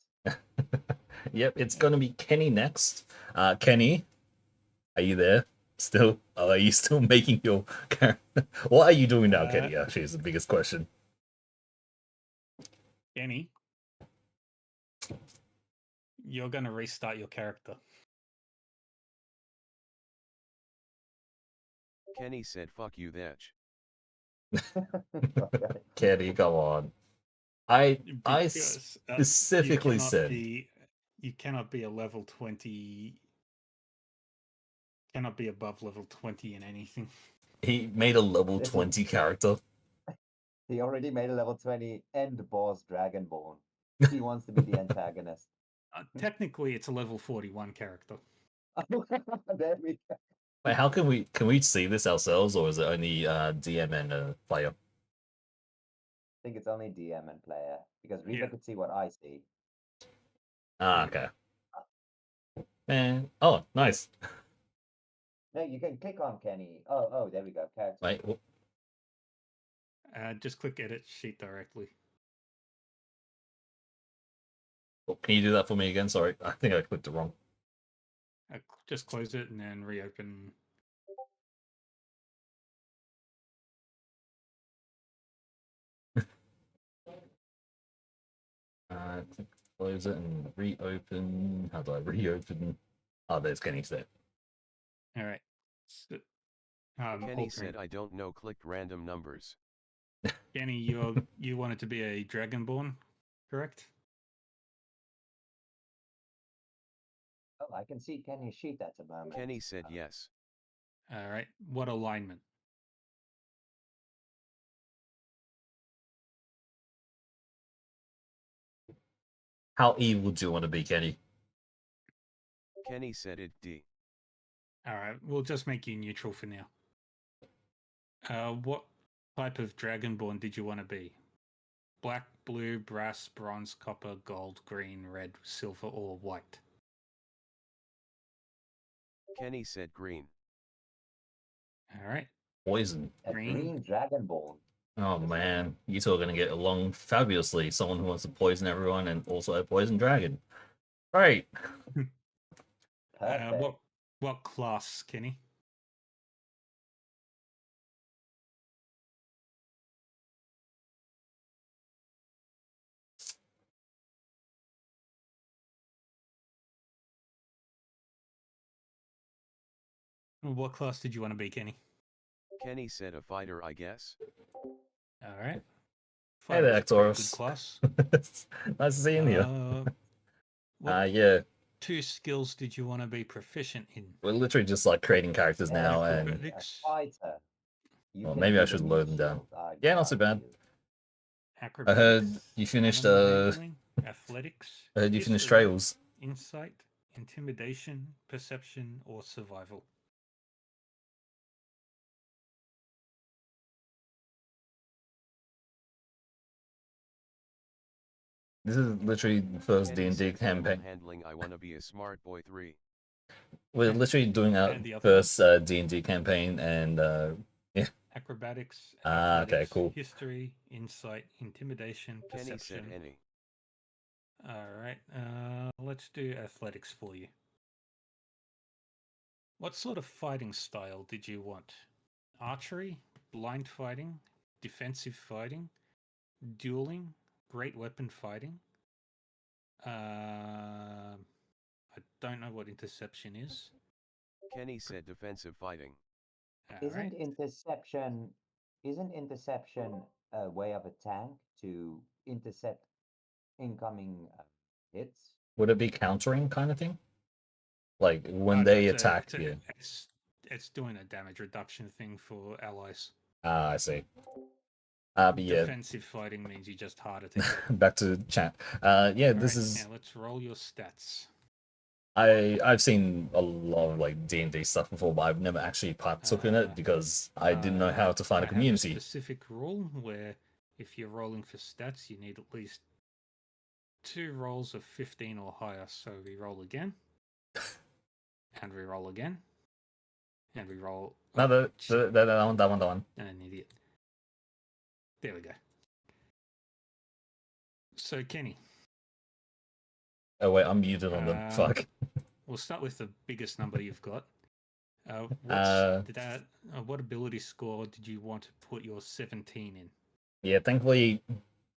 Yep, it's going to be Kenny next. Kenny, are you there still? Are you still making your character? What are you doing now, Kenny? Actually, is the biggest question. Kenny, you're going to restart your character. Kenny said fuck you thatch. Okay. Kenny, come on. I Because specifically said you cannot be a level 20, cannot be above level 20 in anything. he made a level This is 20 character. He already made a level 20 end boss Dragonborn. He wants to be the antagonist. Technically, it's a level 41 character. There we go. Wait, how can we see this ourselves, or is it only DM and player? I think it's only DM and player because Reba Yeah. could see what I see. Ah, okay. And oh, nice. No, you can click on Kenny. Oh, there we go. Character. Wait, Just click edit sheet directly. Can you do that for me again? Sorry, I think I clicked it wrong. Just close it and then reopen. Close it and reopen. How do I reopen? Oh, there's Kenny's there. All right. So, Kenny said, I don't know, clicked random numbers. Kenny, you wanted to be a Dragonborn, correct? Oh, I can see Kenny's sheet at the moment. Kenny said yes. All right. What alignment? How evil do you want to be, Kenny? Kenny said it D. All right. We'll just make you neutral for now. What type of Dragonborn did you want to be? Black, blue, brass, bronze, copper, gold, green, red, silver, or white? Kenny said green. All right. Poison. A green Dragonborn. Oh man, you two are going to get along fabulously. Someone who wants to poison everyone and also a poison dragon. Right. Perfect. What class, Kenny? What class did you want to be, Kenny? Kenny said a fighter, I guess. All right. Hey there, Fighter's a pretty good Actoros. class. Nice to see you here. What Yeah, 2 skills did you want to be proficient in? we're literally just like creating characters now, and Acrobatics. A fighter. You well, can maybe do I the should new load them down. skills, I Yeah, not too bad. guarantee you. I heard Acrobatics. you finished. Animal handling, athletics. I heard you finished history, Trails. Insight, intimidation, perception, or survival. This is literally the first Kenny D&D said animal campaign. handling, I wanna be a smart boy 3. We're literally doing our And the other first D&D campaign, and yeah. Acrobatics, Ah, okay, athletics, cool. history, insight, intimidation, Kenny said perception. any. All right. Let's do athletics for you. What sort of fighting style did you want? Archery, blind fighting, defensive fighting, dueling, great weapon fighting. I don't know what interception is. Kenny said defensive fighting. All right. Isn't interception a way of a tank to intercept incoming hits? Would it be countering kind of thing? Like when No, they attack you? it's doing a damage reduction thing for allies. Ah, I see. But yeah, Defensive fighting means you're just harder to hit. back to chat. Yeah, this is. Now let's roll your stats. I've seen a lot of like D&D stuff before, but I've never actually partook in it because I didn't know how to find a community. I have a specific rule where if you're rolling for stats, you need at least 2 rolls of 15 or higher. So we roll again, and we roll again, and we roll. No, that one. And an idiot. There we go. So Kenny. Oh wait, I'm muted on the fuck. We'll start with the biggest number you've got. What ability score did you want to put your 17 in? Yeah, thankfully,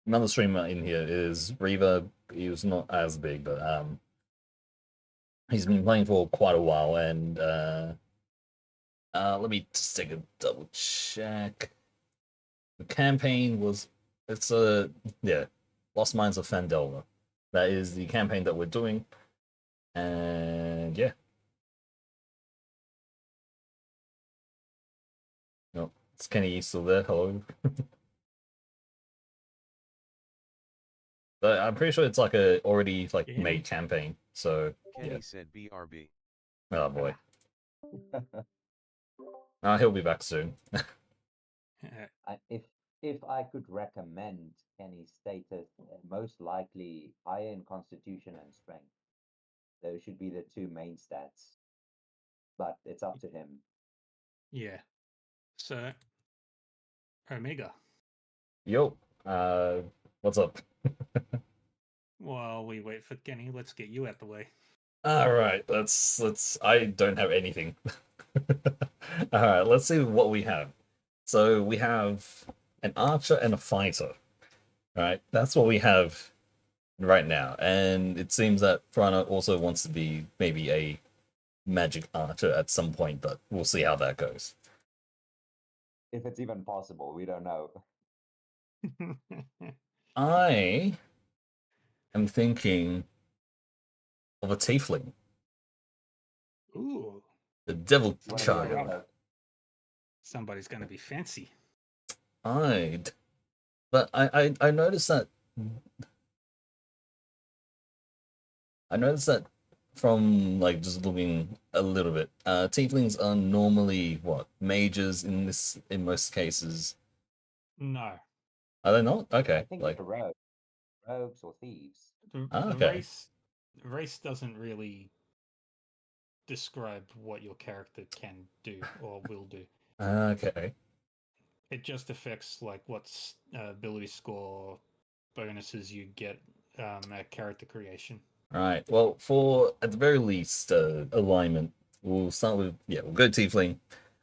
another streamer in here is Reaver. He was not as big, but he's been playing for quite a while, and let me just take a double check. The campaign was Lost Mines of Phandelver. That is the campaign that we're doing, and yeah. No, it's Kenny still there. Hello. But I'm pretty sure it's like a already like made campaign. So Kenny said BRB. Oh boy. He'll be back soon. If I could recommend Kenny's status, most likely iron, constitution, and strength. Those should be the 2 main stats. But it's up to him. Yeah. So, Omega. Yo, what's up? While we wait for Kenny, let's get you out the way. All right, let's. I don't have anything. All right, let's see what we have. So we have an archer and a fighter. Right, that's what we have right now, and it seems that Franna also wants to be maybe a magic archer at some point, but we'll see how that goes. If it's even possible, we don't know. I am thinking of a tiefling, Ooh, the devil You want to be a child. wizard? somebody's gonna be fancy. I'd, but I noticed that from like just looking a little bit, tieflings are normally what mages in most cases. No, Are they not? I Okay, think like they're rogues or thieves. the okay, race doesn't really describe what your character can do or will do. okay. It just affects like what's ability score bonuses you get at character creation. Right. Well, for at the very least, alignment, we'll start with we'll go tiefling.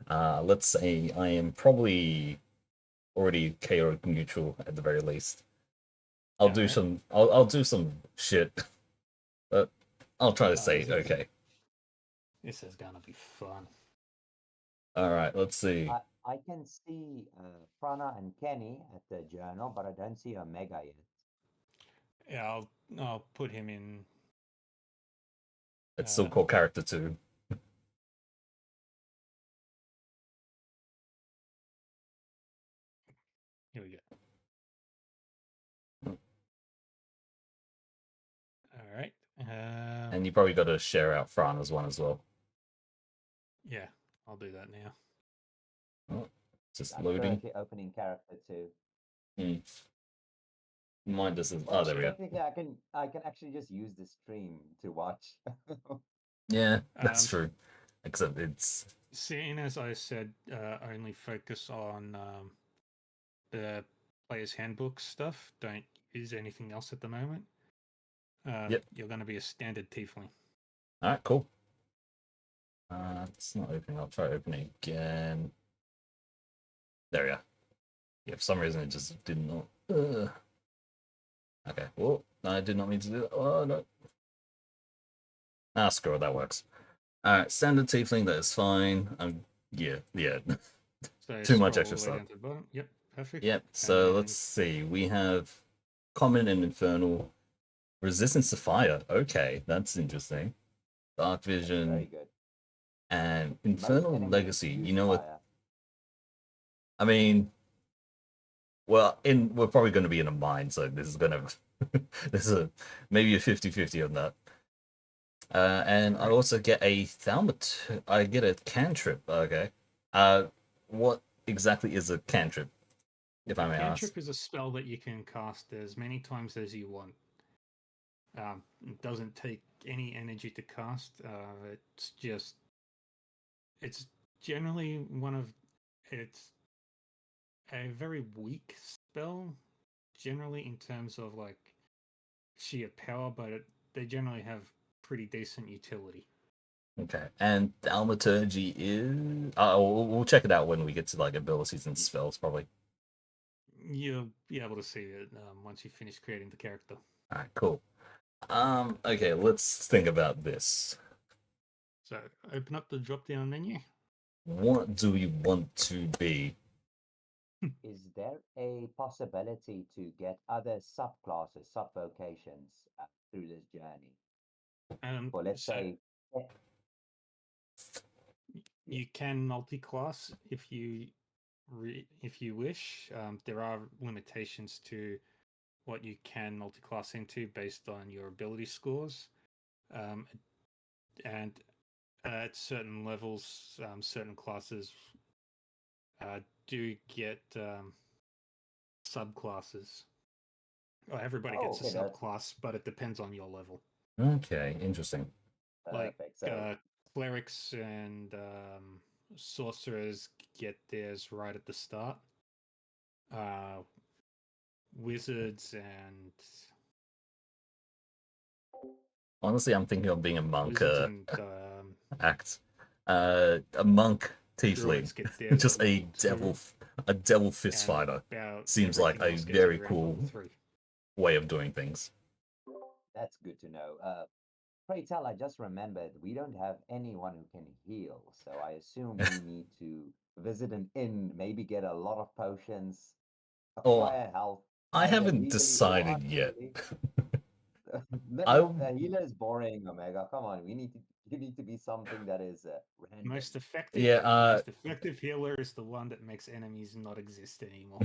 Let's say I am probably already chaotic neutral at the very least. Alright. I'll do some shit, but I'll try to Oh, say okay. this is gonna be fun. All right. Let's see. I can see Prana and Kenny at the journal, but I don't see Omega yet. Yeah, I'll put him in. It's still called character 2. Here we go. All right. And you probably got to share out Frana's one as well. Yeah, I'll do that now. Oh, just I'm loading. currently opening character 2. Mine doesn't. Well, Oh, there we go. technically, I can actually just use the stream to watch. Yeah, that's true. Except it's Seeing as I said, only focus on the player's handbook stuff. Don't use anything else at the moment. Yep. You're going to be a standard tiefling. All right. Cool. It's not opening. I'll try opening again. There we go. Yeah, for some reason it just did not. Okay. Well, I did not mean to do that. Oh no. Ah, screw it. That works. All right. Standard tiefling. That is fine. Yeah. So Too much scroll extra all the way stuff. down to the bottom. Yep, perfect. Yep. And So then let's see. We have common and infernal, resistance to fire. Okay, that's interesting. Dark Very vision good. and Most infernal enemies legacy. use You know what? fire. I mean, well, we're probably going to be in a mine, so this is going to this is maybe a 50-50 on that. And I also get a thaumaturgy. I get a cantrip. Okay. What exactly is a cantrip, if I may ask? cantrip is a spell that you can cast as many times as you want. It doesn't take any energy to cast. It's generally it's a very weak spell, generally in terms of like sheer power, but they generally have pretty decent utility. Okay, and thaumaturgy is. We'll check it out when we get to like abilities and spells, probably. You'll be able to see it once you finish creating the character. All right, cool. Okay, let's think about this. So open up the drop down menu. What do we want to be? Is there a possibility to get other subclasses, subvocations through this journey? Or let's So say, you can multi-class if you wish. There are limitations to what you can multi-class into based on your ability scores, and at certain levels, certain classes do get subclasses. Well, everybody gets a okay, that's subclass, but it depends on your level. Okay, interesting. Like perfect. So, clerics and sorcerers get theirs right at the start. Wizards and Honestly, I'm thinking of being a monk Wizards and act. A monk druids tiefling. get their Just level 2, a devil fist and fighter. about Seems like everything a else gets very around cool level 3. way of doing things. That's good to know. Pray tell, I just remembered we don't have anyone who can heal, so I assume we need to visit an inn, maybe get a lot of potions, Or acquire health, I either haven't legally or decided yet. unlegally. I A healer is boring, Omega. Come on, you need to be something that is random. yeah. The most effective healer is the one that makes enemies not exist anymore.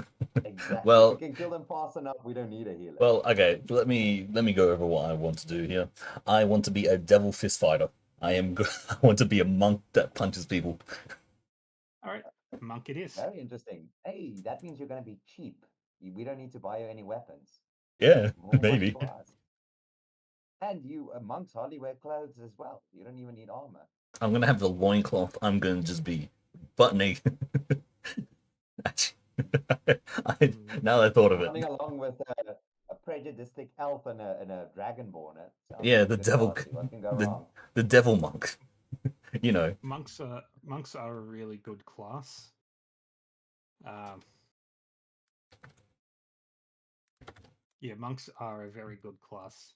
Exactly. If we Well, can kill them fast enough, we don't need a healer. well, okay. Let me go over what I want to do here. I want to be a devil fist fighter. I want to be a monk that punches people. All right, monk it is. Very interesting. Hey, that means you're going to be cheap. We don't need to buy you any weapons. Yeah, More money maybe. for us. And you, monks hardly wear clothes as well. You don't even need armor. I'm gonna have the loincloth. I'm gonna just be butt naked. Now I thought of Running it. along with a prejudiced elf and a dragonborn. It sounds Yeah, like a the good devil, party. What can go the wrong? the devil monk. You know. Monks are a really good class. Yeah, monks are a very good class.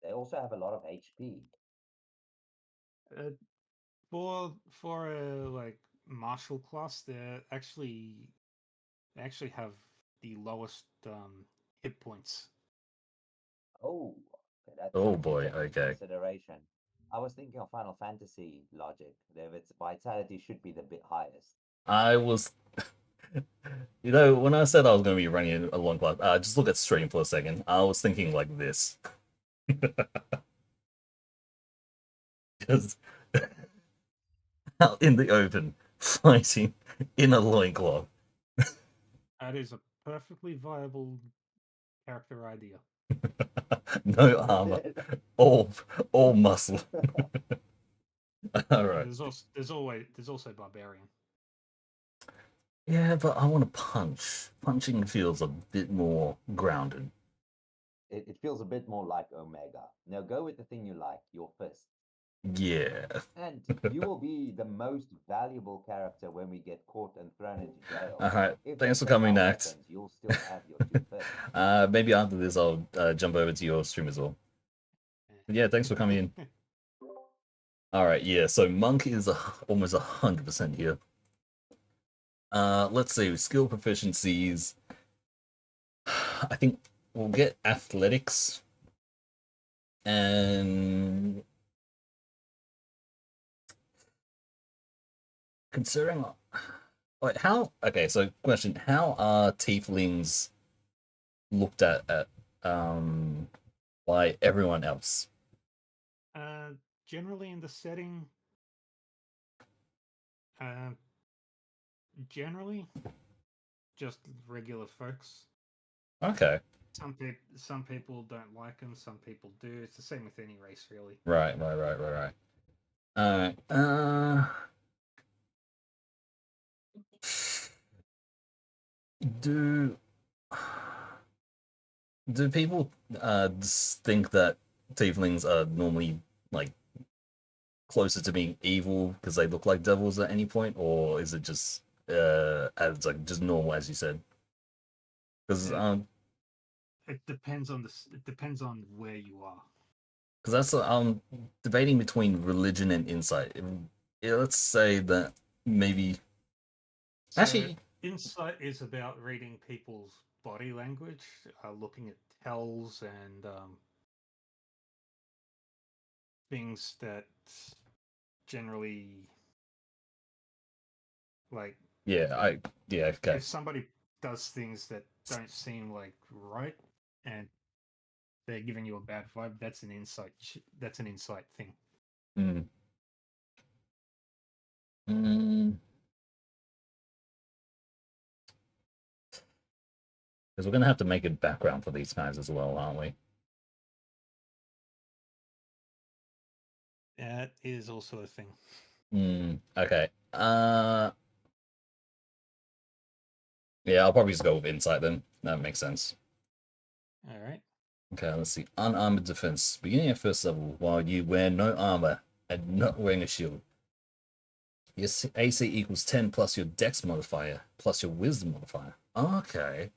They also have a lot of HP. For a like martial class, they actually have the lowest hit points. Oh, okay, Oh that's boy. a Okay. consideration. I was thinking of Final Fantasy logic. Its vitality should be the bit highest. I was, you know, when I said I was going to be running a long class, just look at stream for a second. I was thinking like this, just out in the open, fighting in a loincloth. That is a perfectly viable character idea. No armor, all muscle. All right. There's also barbarian. Yeah, but I want to punch. Punching feels a bit more grounded. It feels a bit more like Omega. Now go with the thing you like, your fist. Yeah. And you will be the most valuable character when we get caught and thrown into jail. All right. If they Thanks for take coming, our Nax. weapons, you'll still have your two fists. Maybe after this, I'll jump over to your stream as well. Yeah, thanks for coming in. All right, yeah. So monk is almost 100% here. Let's see, skill proficiencies. I think we'll get athletics and considering like how okay, so question, how are tieflings looked at by everyone else? Generally in the setting, generally just regular folks. Okay. Some people don't like them, some people do. It's the same with any race, really. Right. Alright. Do do people think that tieflings are normally like closer to being evil because they look like devils at any point, or is it just as like just normal as you said? Because It depends on where you are. because that's debating between religion and insight. Yeah, let's say that maybe So actually insight is about reading people's body language, looking at tells and things that generally like okay. if somebody does things that don't seem like right and they're giving you a bad vibe, that's an insight thing. Mm. Mm. Because we're gonna have to make a background for these guys as well, aren't we? That is also a thing. Okay. Yeah, I'll probably just go with insight then. That makes sense. All right. Okay, let's see. Unarmored defense. Beginning at first level, while you wear no armor and not wearing a shield. Your AC equals 10 plus your Dex modifier plus your Wisdom modifier. Okay.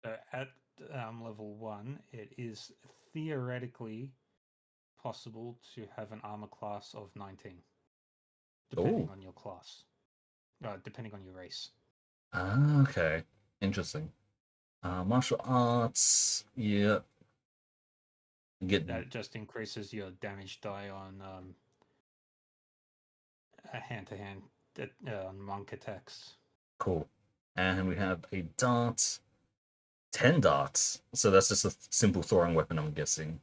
So at level 1, it is theoretically possible to have an armor class of 19, depending Oh. on your class, depending on your race. Okay. Interesting. Martial arts. Yeah. Get That just increases your damage die on hand-to-hand monk attacks. cool. And we have a dart. 10 darts. So that's just a simple throwing weapon, I'm guessing.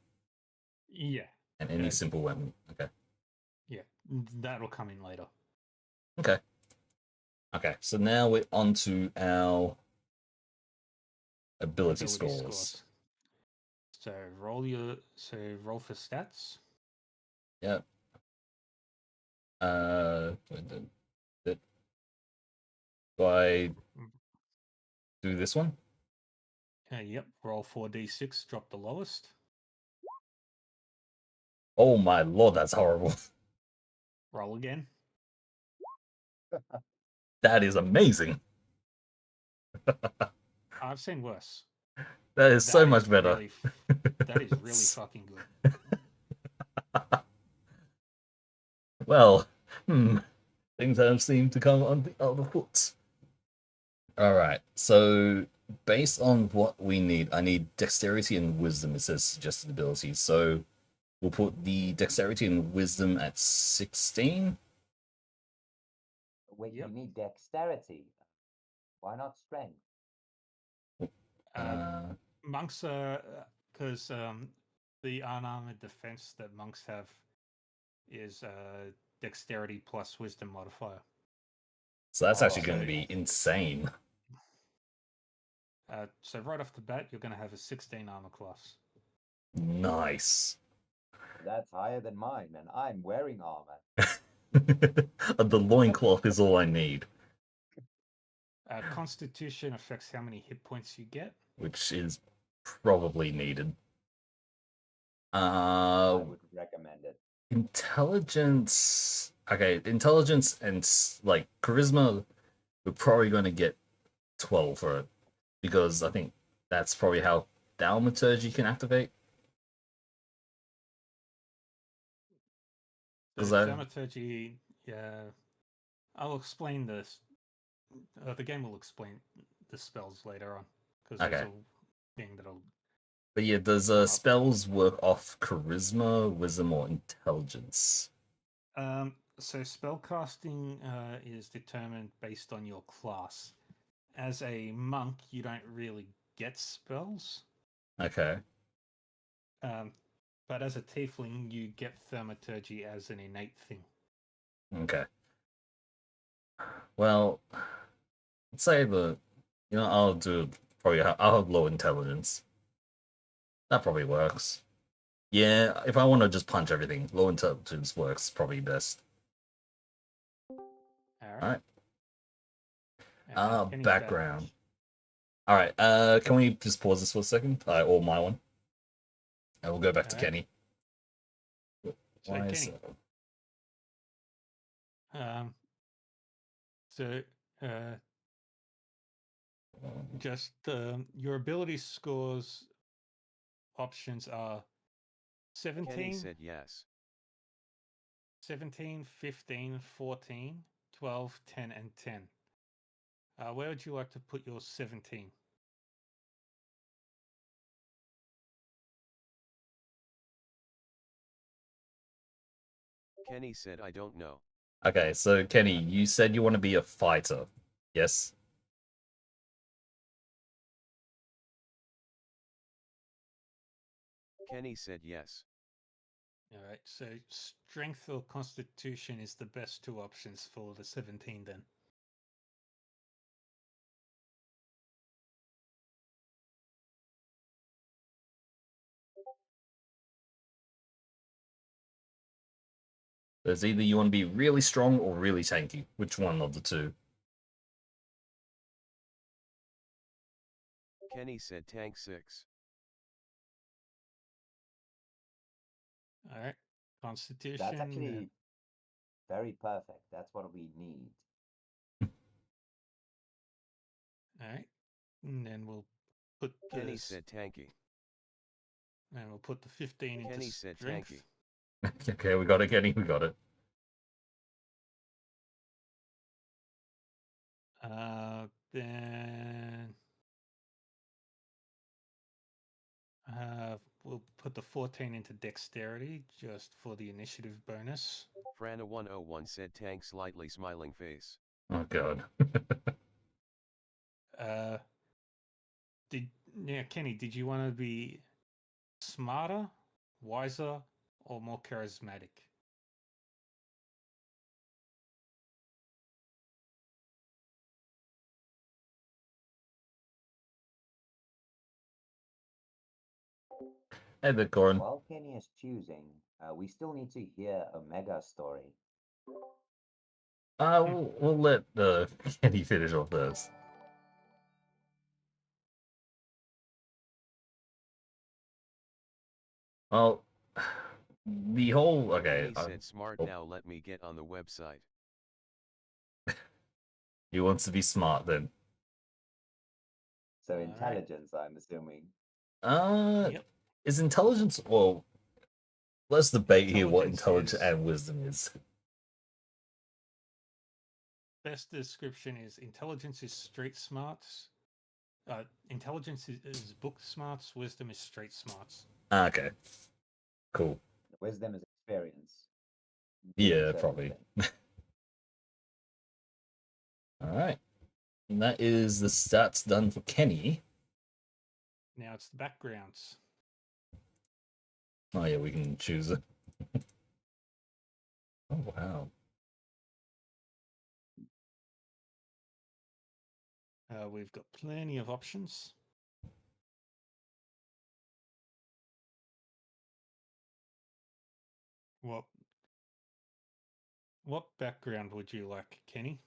Yeah. And any simple weapon. Okay. Yeah, that'll come in later. Okay. Okay, so now we're on to our ability scores. So roll for stats. Yep. Do I do this one? Yep, roll 4d6, drop the lowest. Oh my lord, that's horrible. Roll again. That is amazing. I've seen worse. That is so much better. That is really fucking good. Well, things have seemed to come on the other foot. Alright, so based on what we need, I need dexterity and wisdom, it says suggested abilities. So we'll put the dexterity and wisdom at 16. Wait, Yep. you need dexterity. Why not strength? Monks are because the unarmored defense that monks have is dexterity plus wisdom modifier. So that's actually Oh, going to okay. be insane. So right off the bat, you're going to have a 16 armor class. Nice. That's higher than mine, and I'm wearing armor. The loincloth is all I need. Constitution affects how many hit points you get. Which is probably needed. I would recommend it. Intelligence. Okay, intelligence and like charisma, we're probably going to get 12 for it because I think that's probably how thaumaturgy can activate. So Because thaumaturgy, yeah, I'll explain this. The game will explain the spells later on because there's okay, a thing that'll. but yeah, does come up. spells work off charisma, wisdom, or intelligence? So spellcasting is determined based on your class. As a monk, you don't really get spells. Okay. But as a tiefling, you get thaumaturgy as an innate thing. Okay. Well, let's say I'll do probably I'll have low intelligence. That probably works. Yeah, if I want to just punch everything, low intelligence works probably best. All right. Kenny's Background. All right. Can we just pause this for a second? Or my one. And we'll go back to Kenny. So Why Kenny. Just your ability scores options are 17. Kenny said yes. 17, 15, 14, 12, 10, and 10. Where would you like to put your 17? Kenny said I don't know. Okay, so Kenny, you said you want to be a fighter, yes? Kenny said yes. All right, so strength or constitution is the best two options for the 17 then. There's either you want to be really strong or really tanky. Which one of the two? Kenny said tank 6. All right. Constitution. That's actually very perfect. That's what we need. All right. And then we'll put Kenny this. said tanky. And we'll put the 15 into Kenny said strength. tanky. Okay, we got it, Kenny. We got it. Then we'll put the 14 into dexterity just for the initiative bonus. Franna 101 said tank slightly smiling face. Oh god. Kenny, did you want to be smarter, wiser, or more charismatic? Hey there, Corin. While Kenny is choosing, we still need to hear Omega's story. We'll let Kenny finish off this. Well, the whole okay. Kenny said smart now. Let me get on the website. He wants to be smart then. So All intelligence, I'm assuming. Yep. Is intelligence? Well, let's debate here what Intelligence intelligence is- and wisdom is. Best description is intelligence is street smarts. Intelligence is book smarts. Wisdom is street smarts. Okay. Cool. Wisdom is experience. Yeah, Certain probably. things. All right. And that is the stats done for Kenny. Now it's the backgrounds. Oh yeah, we can choose it. Oh wow. We've got plenty of options. What background would you like, Kenny?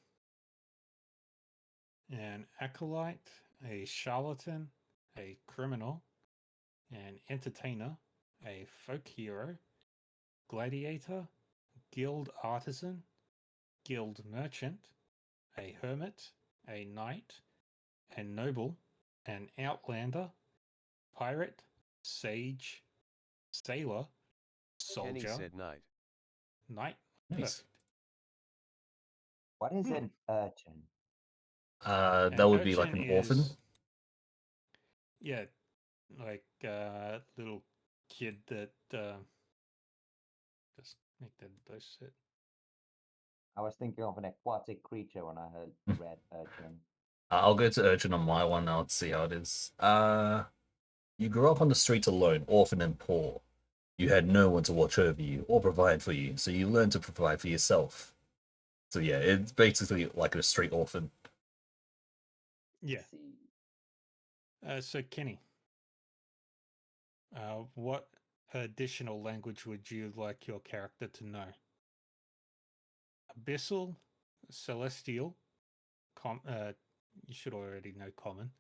An acolyte, a charlatan, a criminal, an entertainer, a folk hero, gladiator, guild artisan, guild merchant, a hermit, a knight, a noble, an outlander, pirate, sage, sailor, Kenny soldier, said night. knight. Nice. Perfect. What is an urchin? That An would be like urchin an orphan. Yeah, like little kid that just make that those it. I was thinking of an aquatic creature when I heard red urchin. I'll go to urchin on my one now to see how it is. You grew up on the streets alone, orphan and poor. You had no one to watch over you or provide for you, so you learned to provide for yourself. So yeah, it's basically like a street orphan. Yeah. See. So Kenny, what additional language would you like your character to know? Abyssal, celestial, you should already know common.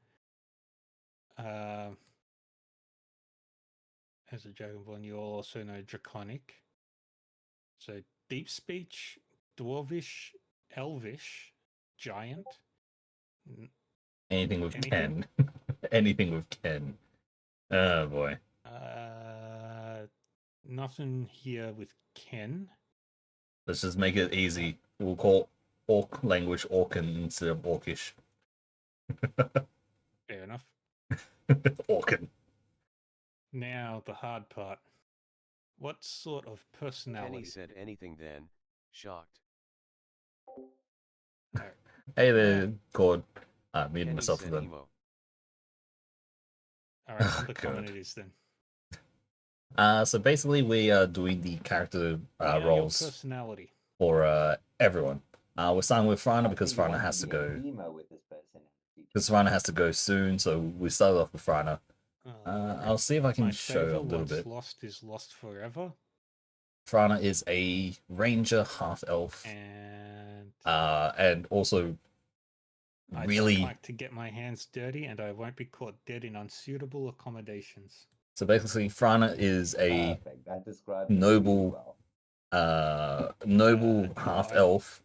As a dragonborn, you also know draconic. So deep speech, dwarvish, elvish, giant. Anything with Anything? Ken. Anything with Ken. Oh boy. Nothing here with Ken. Let's just make it easy. We'll call Orc language Orcan instead of Orcish. Fair enough. Orcan. Now the hard part. What sort of personality? Kenny said anything then. Shocked. Alright. Hey there, Cord. Muted Kenny myself said then. emo. Alright, Oh, undercommon God. it is then. So basically we are doing the character What are your roles personality? for everyone. We're starting with Franna Oh, because so you Franna want has to be an go. emo with this personality. Because Franna has to go soon, so we started off with Franna. I'll see if I can My show favor, a little once bit. lost is lost forever. Franna is a ranger, half elf, and also I really don't like to get my hands dirty, and I won't be caught dead in unsuitable accommodations. So basically, Franna is a Perfect. That describes it noble, really well. noble half elf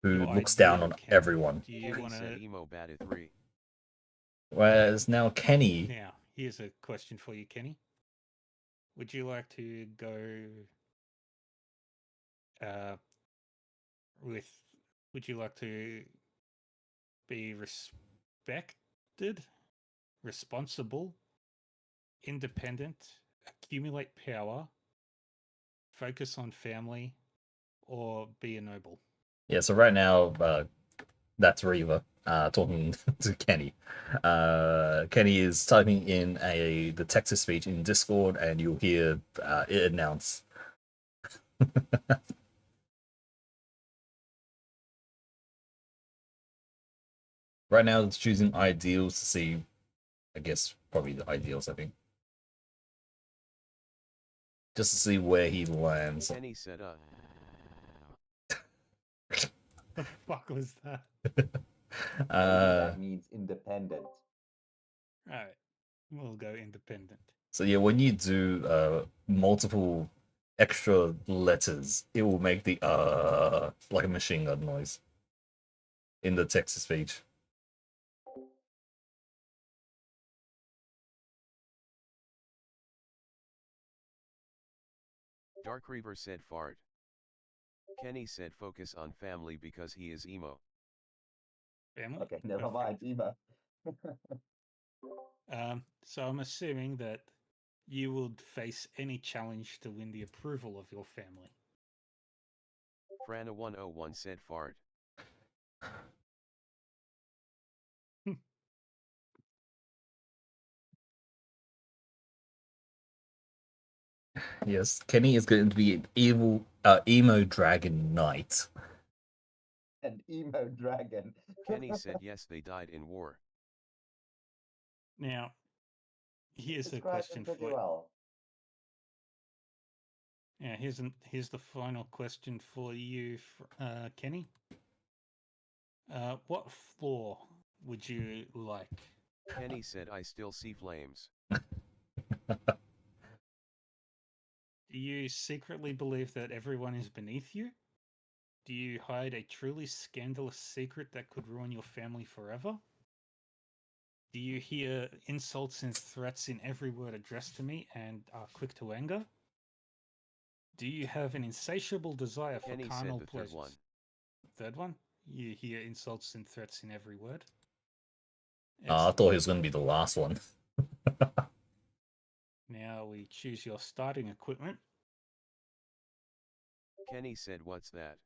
who Your looks down ideal on Kenny. everyone. Do you Kenny want said to? emo bad at 3. Whereas now Kenny, Now, here's a question for you, Kenny. Would you like to go with? Would you like to be respected, responsible, independent, accumulate power, focus on family, or be a noble? yeah. So right now, that's Reva talking to Kenny. Kenny is typing in the text to speech in Discord, and you'll hear it announce. Right now, it's choosing ideals to see. I guess probably the ideals. I think just to see where he lands. Kenny said The fuck was that? Maybe that means independent. Alright, we'll go independent. So yeah, when you do multiple extra letters, it will make the like a machine gun noise in the text to speech. Dark Reaver said fart. Kenny said focus on family because he is emo. Family? Okay, never mind, Ema. So I'm assuming that you would face any challenge to win the approval of your family. Franna 101 said fart. Yes, Kenny is going to be an evil emo dragon knight. An emo dragon. Kenny said yes, they died in war. Now, here's a Describes question it pretty for well. yeah. Here's the final question for you, Kenny. What floor would you like? Kenny said I still see flames. Do you secretly believe that everyone is beneath you? Do you hide a truly scandalous secret that could ruin your family forever? Do you hear insults and threats in every word addressed to me and are quick to anger? Do you have an insatiable desire for Kenny carnal said the pleasures? third one. Third one? You hear insults and threats in every word? I thought he was going to be the last one. Now we choose your starting equipment. Kenny said what's that?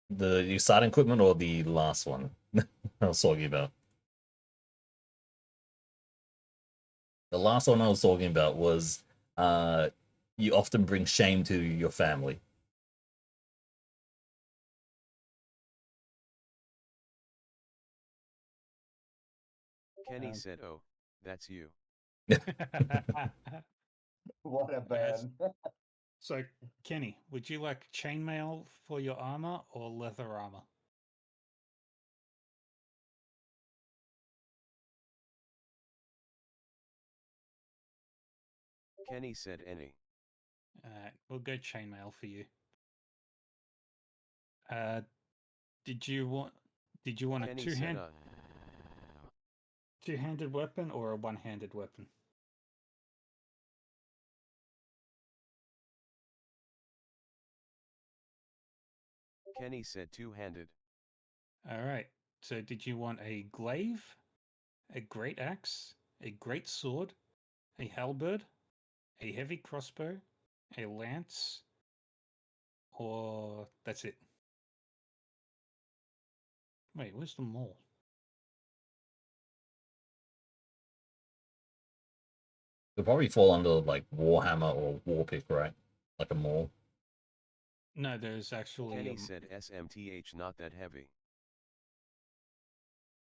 The starting equipment or the last one I was talking about? The last one I was talking about was you often bring shame to your family. Kenny said oh, that's you. What a burn. So, Kenny, would you like chainmail for your armor or leather armor? Kenny said any. We'll go chainmail for you. Did you want a Kenny said two-handed weapon or a one-handed weapon? Kenny said two-handed. All right. So, did you want a glaive, a great axe, a great sword, a halberd, a heavy crossbow, a lance, or that's it? Wait, where's the maul? They'll probably fall under like Warhammer or Warpick, right? Like a maul. No, there's actually. Kenny said SMTH not that heavy.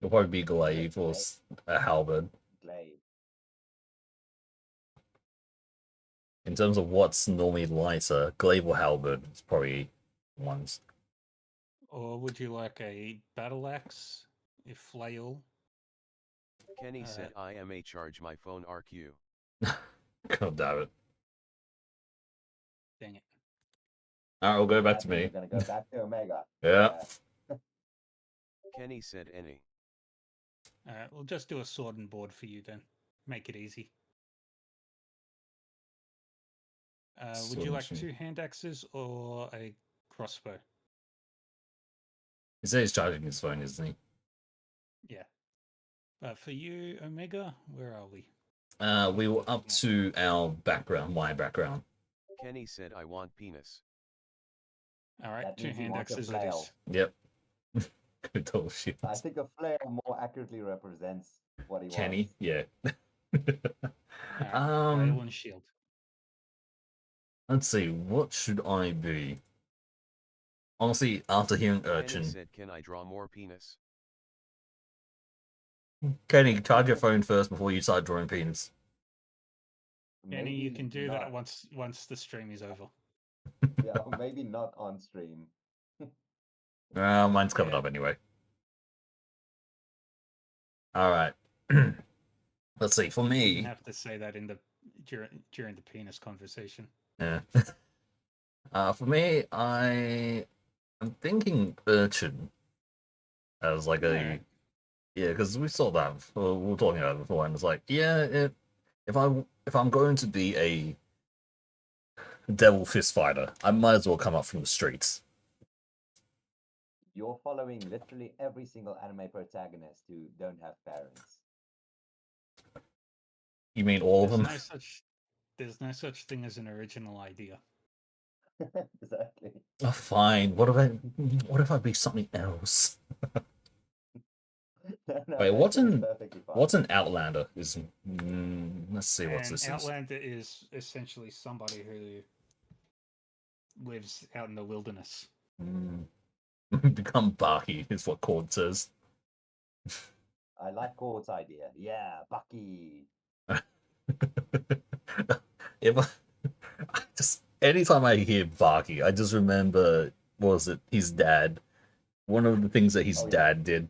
It'll probably be glaive or a halberd. Glaive. In terms of what's normally lighter, glaive or halberd is probably ones. Or would you like a battle axe, a flail? Kenny said I am a charge my phone RQ. God damn it. Dang it. Alright, we'll go back That to means me. we're gonna go back to Omega. Yeah. Kenny said any. We'll just do a sword and board for you then. Make it easy. Would Sword you like machine. 2 hand axes or a crossbow? He says he's charging his phone, isn't he? Yeah. For you, Omega, where are we? We were up to our background, my background. Kenny said I want penis. All right, That 2 means he hand wants a axes it flail. is. Yep. Good old shit. I think a flail more accurately represents what he Kenny, wants. yeah. All right, flail and shield. Let's see, what should I be? Honestly, after hearing Kenny Urchin. said can I draw more penis? Kenny, charge your phone first before you start drawing penis. Kenny, you Maybe can do that not. once the stream is over. Yeah, maybe not on stream. Mine's coming Yeah. up anyway. Alright. Let's see, for You me. didn't have to say that in the during the penis conversation. Yeah. For me, I'm thinking Urchin as like a Alright. yeah, because we saw that we were talking about it before, and it's like yeah, if I'm going to be a devil fist fighter, I might as well come up from the streets. You're following literally every single anime protagonist who don't have parents. You mean all of There's them? there's no such thing as an original idea. Exactly. Oh, fine. What if I be something else? No, Wait, what's Nathan is an perfectly fine. what's an Outlander? Let's see what And this is. Outlander is essentially somebody who lives out in the wilderness. Become Barky is what Cord says. I like Court's idea. Yeah, Bucky. If I just anytime I hear Barky, I just remember what was it his dad. One of the things that his dad did.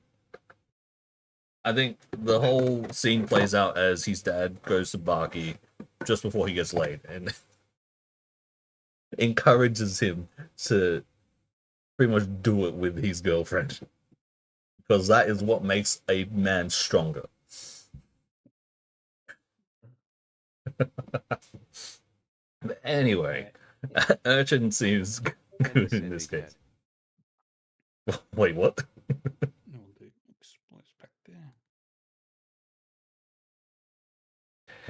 I think the whole scene plays out as his dad goes to Barky just before he gets laid and encourages him to pretty much do it with his girlfriend. Because that is what makes a man stronger. But anyway, Urchin seems good in this case. Wait, what? We'll do explodes back there.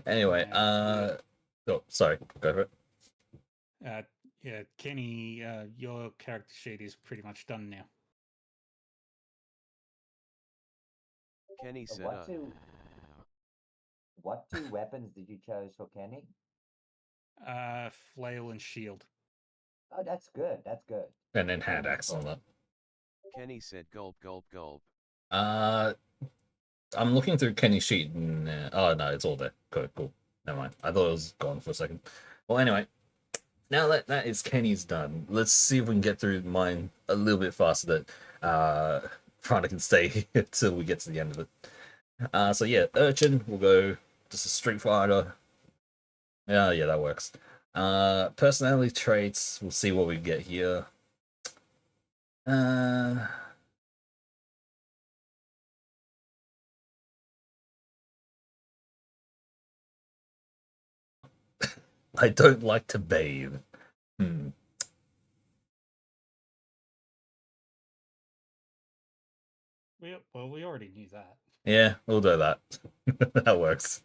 Anyway, oh, sorry, go for it. Yeah, Kenny, your character sheet is pretty much done now. Kenny said what two weapons did you choose for Kenny? Flail and shield. Oh, that's good. That's good. And then hand axe on that. Kenny said gulp gulp gulp. I'm looking through Kenny's sheet. Oh no, it's all there. Cool. Never mind. I thought it was gone for a second. Well, anyway, now that is Kenny's done, let's see if we can get through mine a little bit faster. That Franna can stay here till we get to the end of it. So yeah, Urchin will go just a Street Fighter. Yeah, that works. Personality traits. We'll see what we get here. I don't like to bathe. Well, we already knew that. Yeah, we'll do that. That works.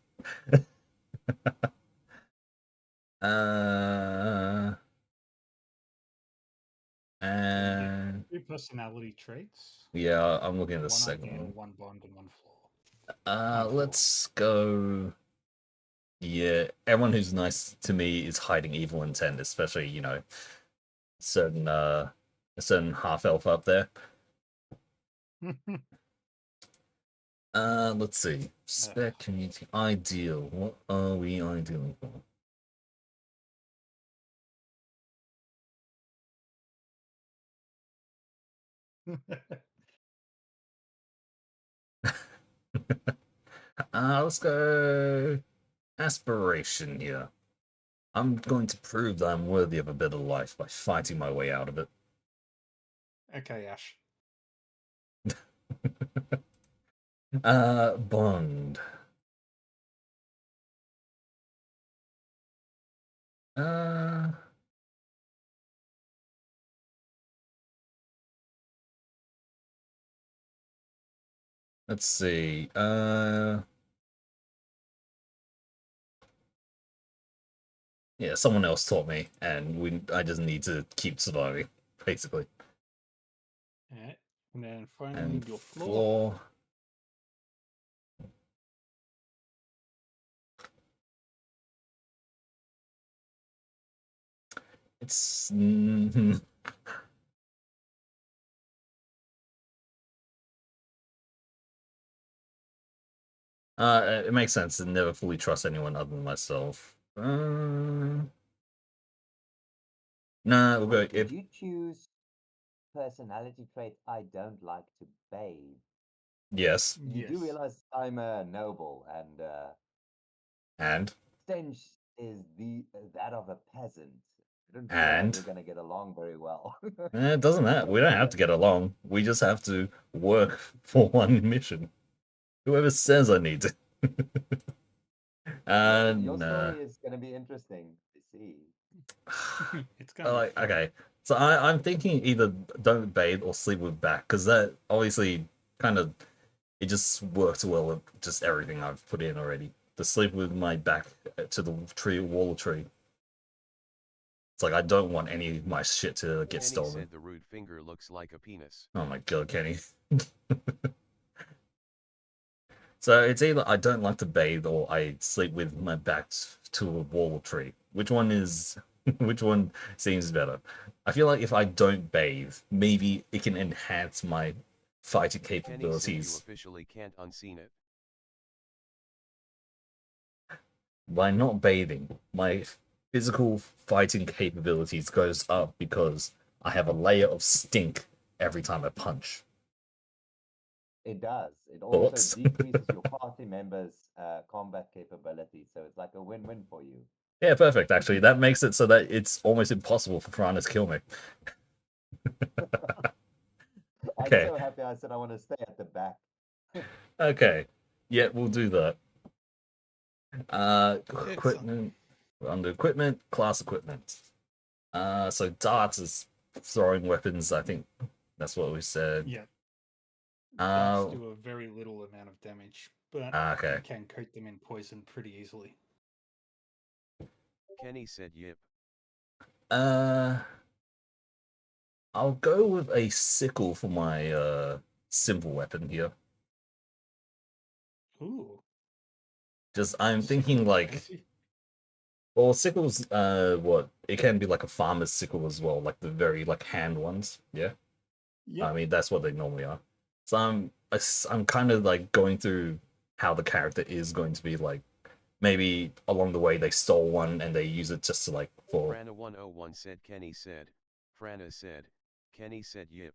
And 2 personality traits. yeah, I'm looking at the 1 second ideal, one. 1 bond, and 1 flaw. Let's go. Yeah, everyone who's nice to me is hiding evil intent, especially certain a certain half elf up there. Let's see. Spec community ideal. What are we ideal for? Let's go aspiration here. I'm going to prove that I'm worthy of a better life by fighting my way out of it. Okay, Ash. Bond. Uh, let's see. Yeah, someone else taught me, and I just need to keep surviving, basically. Alright. And then finally And your floor. floor. It's it makes sense to never fully trust anyone other than myself. Nah, we'll go Wait, if did you choose personality trait I don't like to bathe? yes, You do Yes. realize I'm a noble, and and stench is that of a peasant. I don't feel like and we're gonna get along very well. it doesn't matter. We don't have to get along. We just have to work for one mission. Whoever says I need to. Well, your Nah. story is gonna be interesting to see. It's gonna be fun. Okay. So I'm thinking either don't bathe or sleep with back, because that obviously kind of it just works well with just everything I've put in already. To sleep with my back to the tree, wall tree. It's like I don't want any of my shit to get Kenny stolen. said the root finger looks like a penis. Oh my god, Kenny. So it's either I don't like to bathe or I sleep with my back to a wall tree. Which one is which one seems better? I feel like if I don't bathe, maybe it can enhance my fighting Kenny said you capabilities officially can't unseen it. by not bathing. My physical fighting capabilities goes up because I have a layer of stink every time I punch. It does. It also Thoughts? decreases your party members' combat capability, so it's like a win-win for you. Yeah, perfect. Actually, that makes it so that it's almost impossible for Franna to kill me. I'm Okay. so happy I said I want to stay at the back. Okay. Yeah, we'll do that. Excellent. Equipment. Under equipment, class equipment. So darts is throwing weapons. I think that's what we said. Yeah. Uh, Darts do a very little amount of damage, but okay. you can coat them in poison pretty easily. Kenny said yip. Uh, I'll go with a sickle for my simple weapon here. Ooh. Just I'm Sickle thinking is like, fancy. well, sickles. What it can be like a farmer's sickle as well, like the very like hand ones. Yeah. Yep. I mean, that's what they normally are. So I'm kind of like going through how the character is going to be like. Maybe along the way they stole one and they use it just to like for Franna 101 said Kenny said. Franna said. Kenny said yip.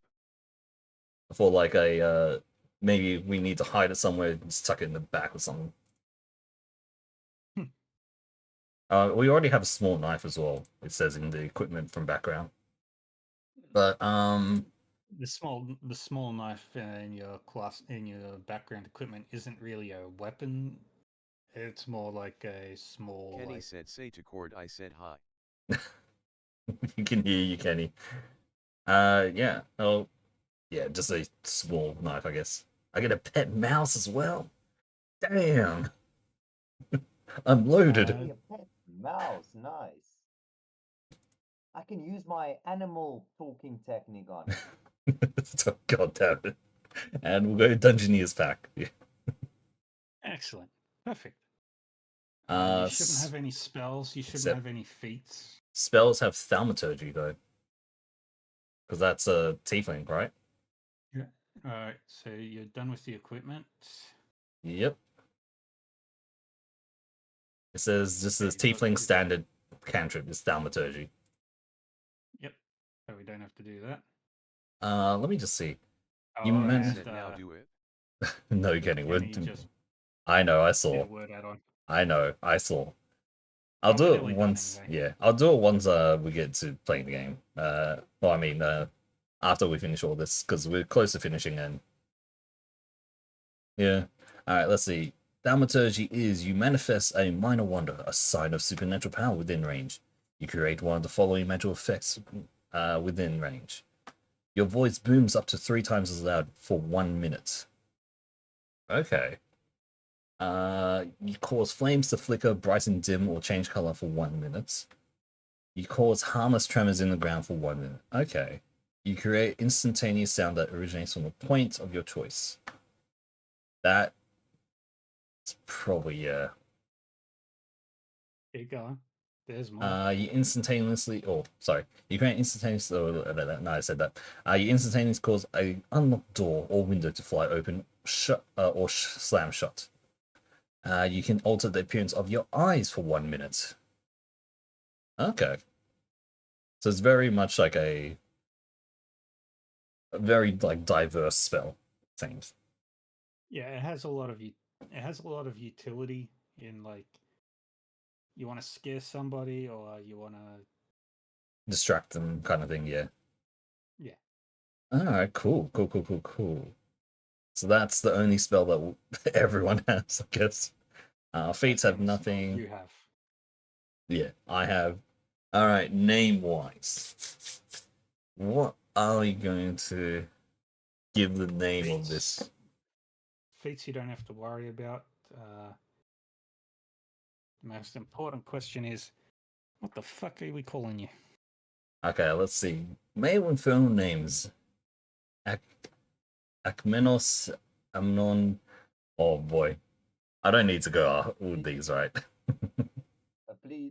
like a maybe we need to hide it somewhere and stuck it in the back or something. We already have a small knife as well. It says in the equipment from background. But The small knife in your background equipment isn't really a weapon. It's more like a small. Kenny like... said say to Cord I said hi. you can hear you, Kenny. Yeah. Oh, yeah. Just a small knife, I guess. I get a pet mouse as well. Damn. I'm loaded. Hey, a pet mouse, nice. I can use my animal talking technique on it. God damn it. And we'll go Dungeoneer's pack. Yeah. Excellent. Perfect. Uh, You shouldn't have any spells. You shouldn't except- have any feats. Spells have thaumaturgy though, because that's a tiefling, right? Yeah. All right. So you're done with the equipment. Yep. It says this is Okay, you've got tiefling your- standard cantrip is thaumaturgy. Yep. So we don't have to do that. Let me just see. You Oh, Kenny meant and said now do it. no, Kenny. Kenny just I know, I Bit saw. of word add-on. I know, I saw. I'll Oh, do we're it nearly done once. anyway. Yeah, I'll do it once we get to playing the game. Well, I mean, after we finish all this, because we're close to finishing, and yeah. All right, let's see. Thaumaturgy is you manifest a minor wonder, a sign of supernatural power within range. You create one of the following magical effects within range. Your voice booms up to 3 times as loud for 1 minute. Okay. You cause flames to flicker, brighten, dim, or change color for 1 minute. You cause harmless tremors in the ground for 1 minute. Okay. You create instantaneous sound that originates from a point of your choice. That's probably, yeah. Keep going. There's more. You instantaneously, sorry, you create instantaneously, no, I said that. You instantaneously cause a unlocked door or window to fly open, shut, or slam shut. You can alter the appearance of your eyes for 1 minute. Okay. So it's very much like a very like diverse spell, things. Yeah, it has a lot of utility in like you want to scare somebody or you want to Distract them kind of thing, yeah. yeah. Alright, cool. So that's the only spell that everyone has, I guess. Fates have nothing. You have. Yeah, I have. Alright, name-wise. What are we going to give the name of this? Feats you don't have to worry about. The most important question is, what the fuck are we calling you? Okay, let's see. Male infernal names. Akmenos, Amnon. Oh boy. I don't need to go all these, right?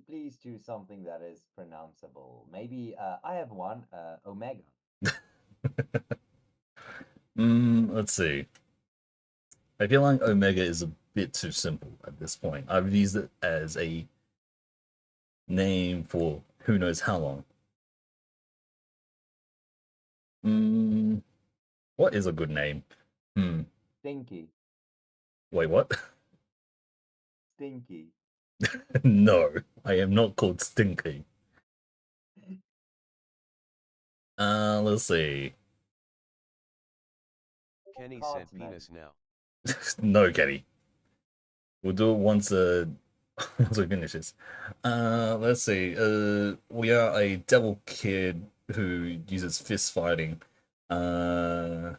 Please choose something that is pronounceable. Maybe I have one, Omega. Let's see. I feel like Omega is a bit too simple at this point. I've used it as a name for who knows how long. What is a good name? Stinky. Wait, what? Stinky. No, I am not called Stinky. Let's see. Kenny said Cartman. penis now. No, Kenny. We'll do it once once we finish this. Let's see. We are a devil kid who uses fist fighting. Kenny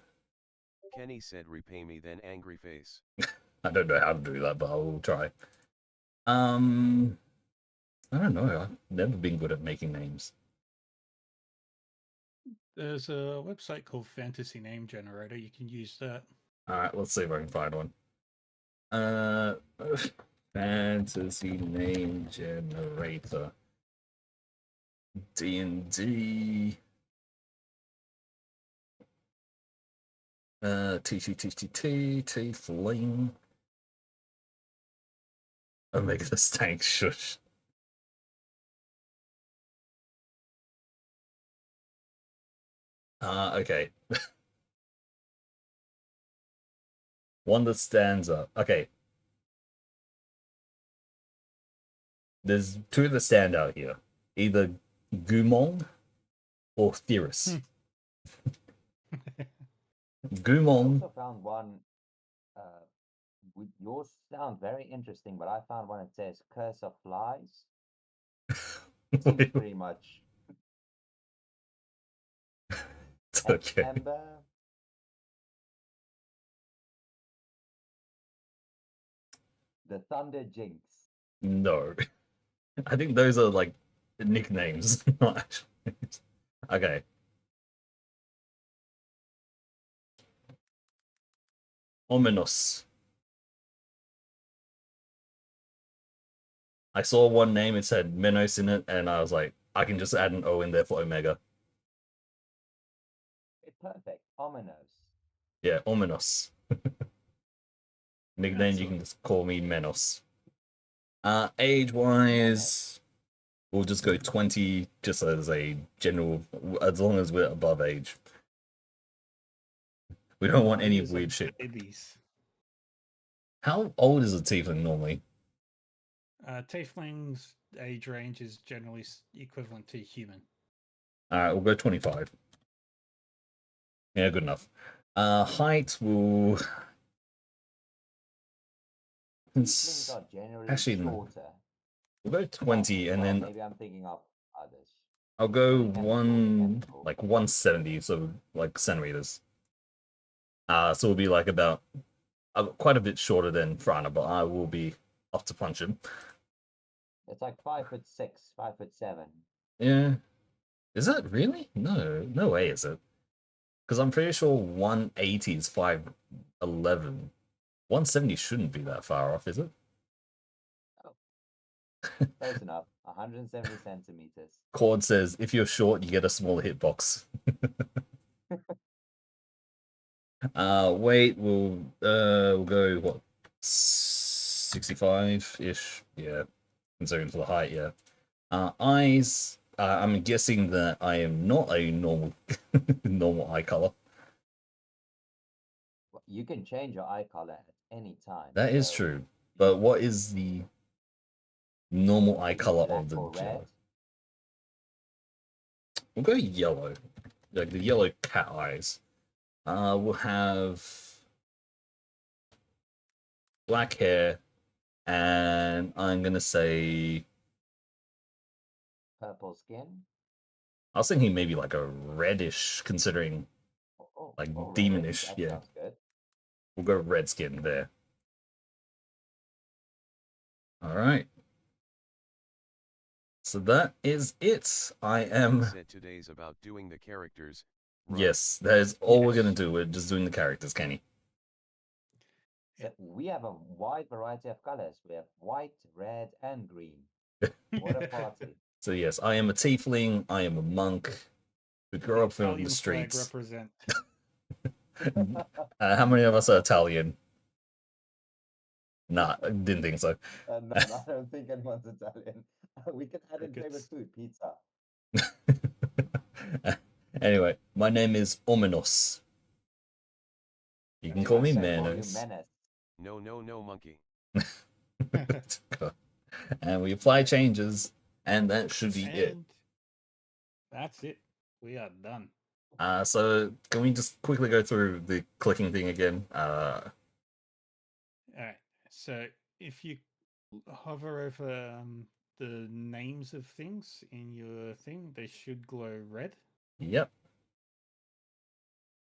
said repay me then angry face. I don't know how to do that, but I will try. I don't know. I've never been good at making names. There's a website called Fantasy Name Generator. You can use that. Alright, let's see if I can find one. Fantasy name generator. DND. T Flame. Omega the Stank, shush. Okay. One that stands up. Okay. There's 2 that stand out here. Either Gumong or Theris. Gumong. I also found one. Yours sound very interesting, but I found one that says "Curse of Flies." Seems pretty much. It's okay. Ember. The Thunder Jinx. No. I think those are like nicknames, not actually. Okay. Omenos. I saw one name, it said Menos in it, and I was like, I can just add an O in there for Omega. Perfect. Omenos. Yeah, Omenos. Nickname, you can just call me Menos. Age-wise, we'll just go 20, just as a general, as long as we're above age. We don't want any weird shit. Babies. How old is a tiefling normally? Tiefling's age range is generally equivalent to human. Alright, we'll go 25. Yeah, good enough. Height will. Tieflings are generally Actually, shorter. we'll go 20, and then maybe I'm thinking of others. I'll go Depending on the like 170, so like centimeters. So we'll be like about quite a bit shorter than Franna, but I will be off to punch him. It's like 5'6", 5'7". Yeah. Is it really? No, no way is it. Because I'm pretty sure 180 is 5'11". 170 shouldn't be that far off, is it? Oh. Close enough. 170 centimeters. Cord says if you're short, you get a smaller hitbox. Weight we'll go what 65-ish, yeah. Considering for the height, yeah. Eyes, I'm guessing that I am not a normal normal eye color. You can change your eye color at any time. That is true. But what is the normal eye color of the jello? We'll go yellow. Like the yellow cat eyes. We'll have black hair, and I'm gonna say purple skin. I was thinking maybe like a reddish, considering like demonish. Yeah, sounds good. We'll go red skin there. All right. So that is it. I am. Said today's about doing the characters. Right? Yes, that is all we're gonna do. We're just doing the characters, Kenny. So we have a wide variety of colors. We have white, red, and green. What a party! So yes, I am a tiefling. I am a monk. We grew up in the streets. Represent. How many of us are Italian? Nah, I didn't think so. No, I don't think anyone's Italian. We can add in favorite food, pizza. Anyway, my name is Omenos. You can call me Manos. No, monkey. And we apply changes, and that should be it. That's it. We are done. So can we just quickly go through the clicking thing again? All right. So if you hover over the names of things in your thing, they should glow red. Yep.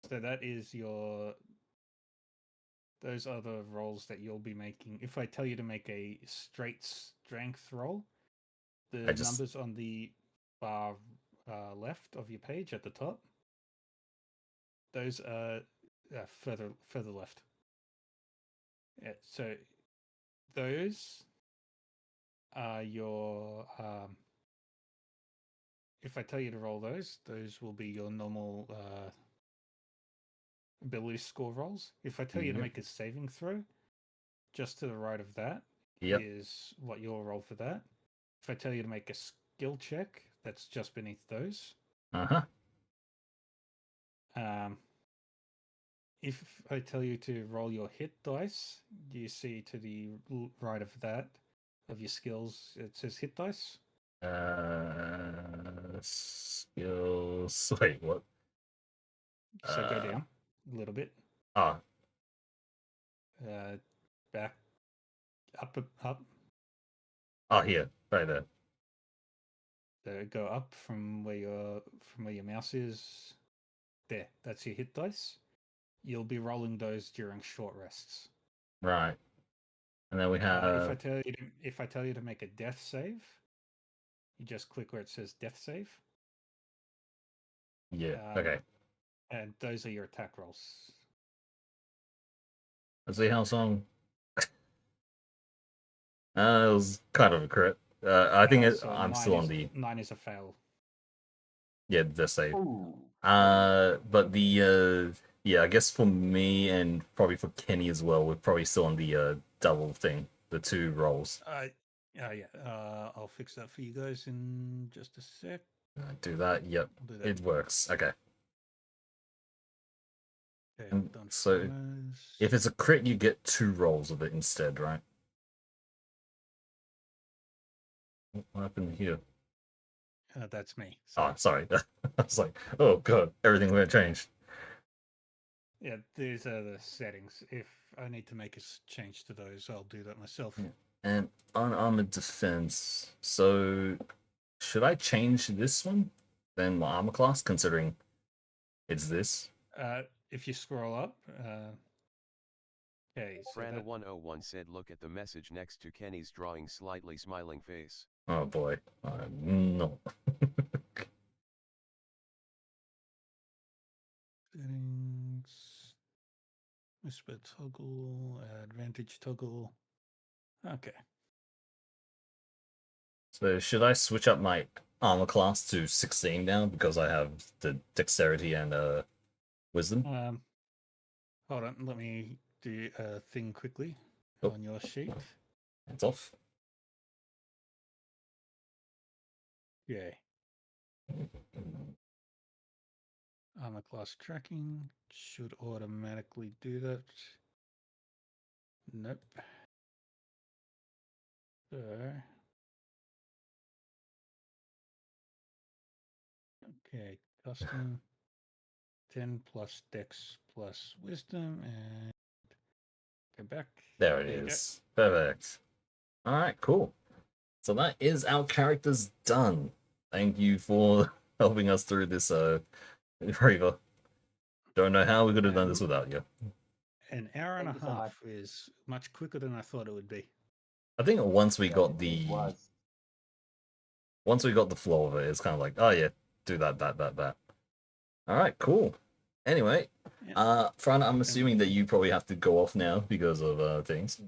So that is those are the rolls that you'll be making. If I tell you to make a straight strength roll, the numbers on the far left of your page at the top, those are further left. Yeah, so those are your. If I tell you to roll those will be your normal ability score rolls. If I tell you to make a saving throw, just to the right of that is what you'll roll for that. If I tell you to make a skill check, that's just beneath those. If I tell you to roll your hit dice, you see to the right of that, of your skills, it says hit dice. Skills. Wait, what? So go down a little bit. Back up. Oh, here, right there. So go up from where your mouse is. There, that's your hit dice. You'll be rolling those during short rests. Right. And then we have. If I tell you to make a death save, you just click where it says death save. Yeah. Okay. And those are your attack rolls. Let's see how long. It was kind of a crit. I think I'm still on the 9 is a fail. Yeah, the save. But the yeah, I guess for me and probably for Kenny as well, we're probably still on the double thing, the 2 rolls. Yeah. I'll fix that for you guys in just a sec. Do that. Yep. It works. Okay. Okay, And done so, Franna's. if it's a crit, you get 2 rolls of it instead, right? What happened here? That's me. Oh, Sorry. sorry. I was like, oh god, everything will change. Yeah, these are the settings. If I need to make a change to those, I'll do that myself. Yeah. And unarmored defense. So, should I change this one? Then my armor class, considering it's this? If you scroll up, okay, so Franna that 101 said look at the message next to Kenny's drawing slightly smiling face. Oh boy, I'm not. settings, whisper toggle, advantage toggle. Okay. So should I switch up my armor class to 16 now because I have the dexterity and wisdom? Hold on, let me do a thing quickly Oh. on your sheet. It's off. Yay. Armor class tracking should automatically do that. Nope. So, okay, custom 10 plus dex plus wisdom and go back. There it There you go. is. Perfect. All right, cool. So that is our characters done. Thank you for helping us through this Reaver. Don't know how we could have done this without you. An hour and Thank a you so much. half is much quicker than I thought it would be. I think once we Yeah, got it the was. once we got the flow of it, it's kind of like, oh yeah, do that. All right, cool. Anyway, Yeah. Fran, I'm assuming that you probably have to go off now because of things.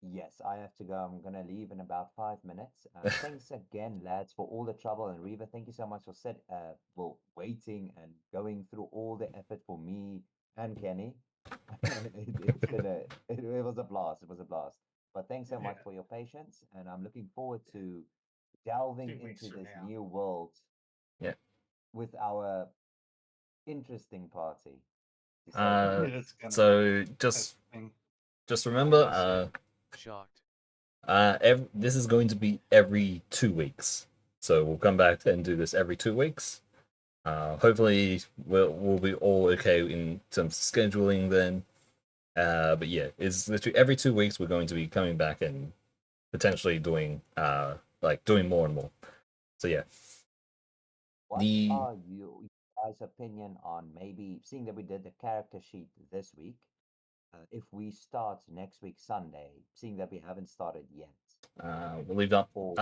Yes, I have to go. I'm gonna leave in about 5 minutes. Thanks again, lads, for all the trouble. And Reva, thank you so much for waiting and going through all the effort for me and Kenny. It's been it was a blast. It was a blast. But thanks so much for your patience, and I'm looking forward to delving 2 weeks into from this now. new world. Yeah. With our interesting party. To say the Uh, least. so just remember, Kenny said, shocked. this is going to be every 2 weeks. So we'll come back and do this every 2 weeks. Hopefully we'll be all okay in terms of scheduling then. But yeah, it's literally every 2 weeks we're going to be coming back and potentially doing doing more and more. So yeah. What are you guys' opinion on maybe seeing that we did the character sheet this week? If we start next week Sunday, seeing that we haven't started yet. We'll leave that. Or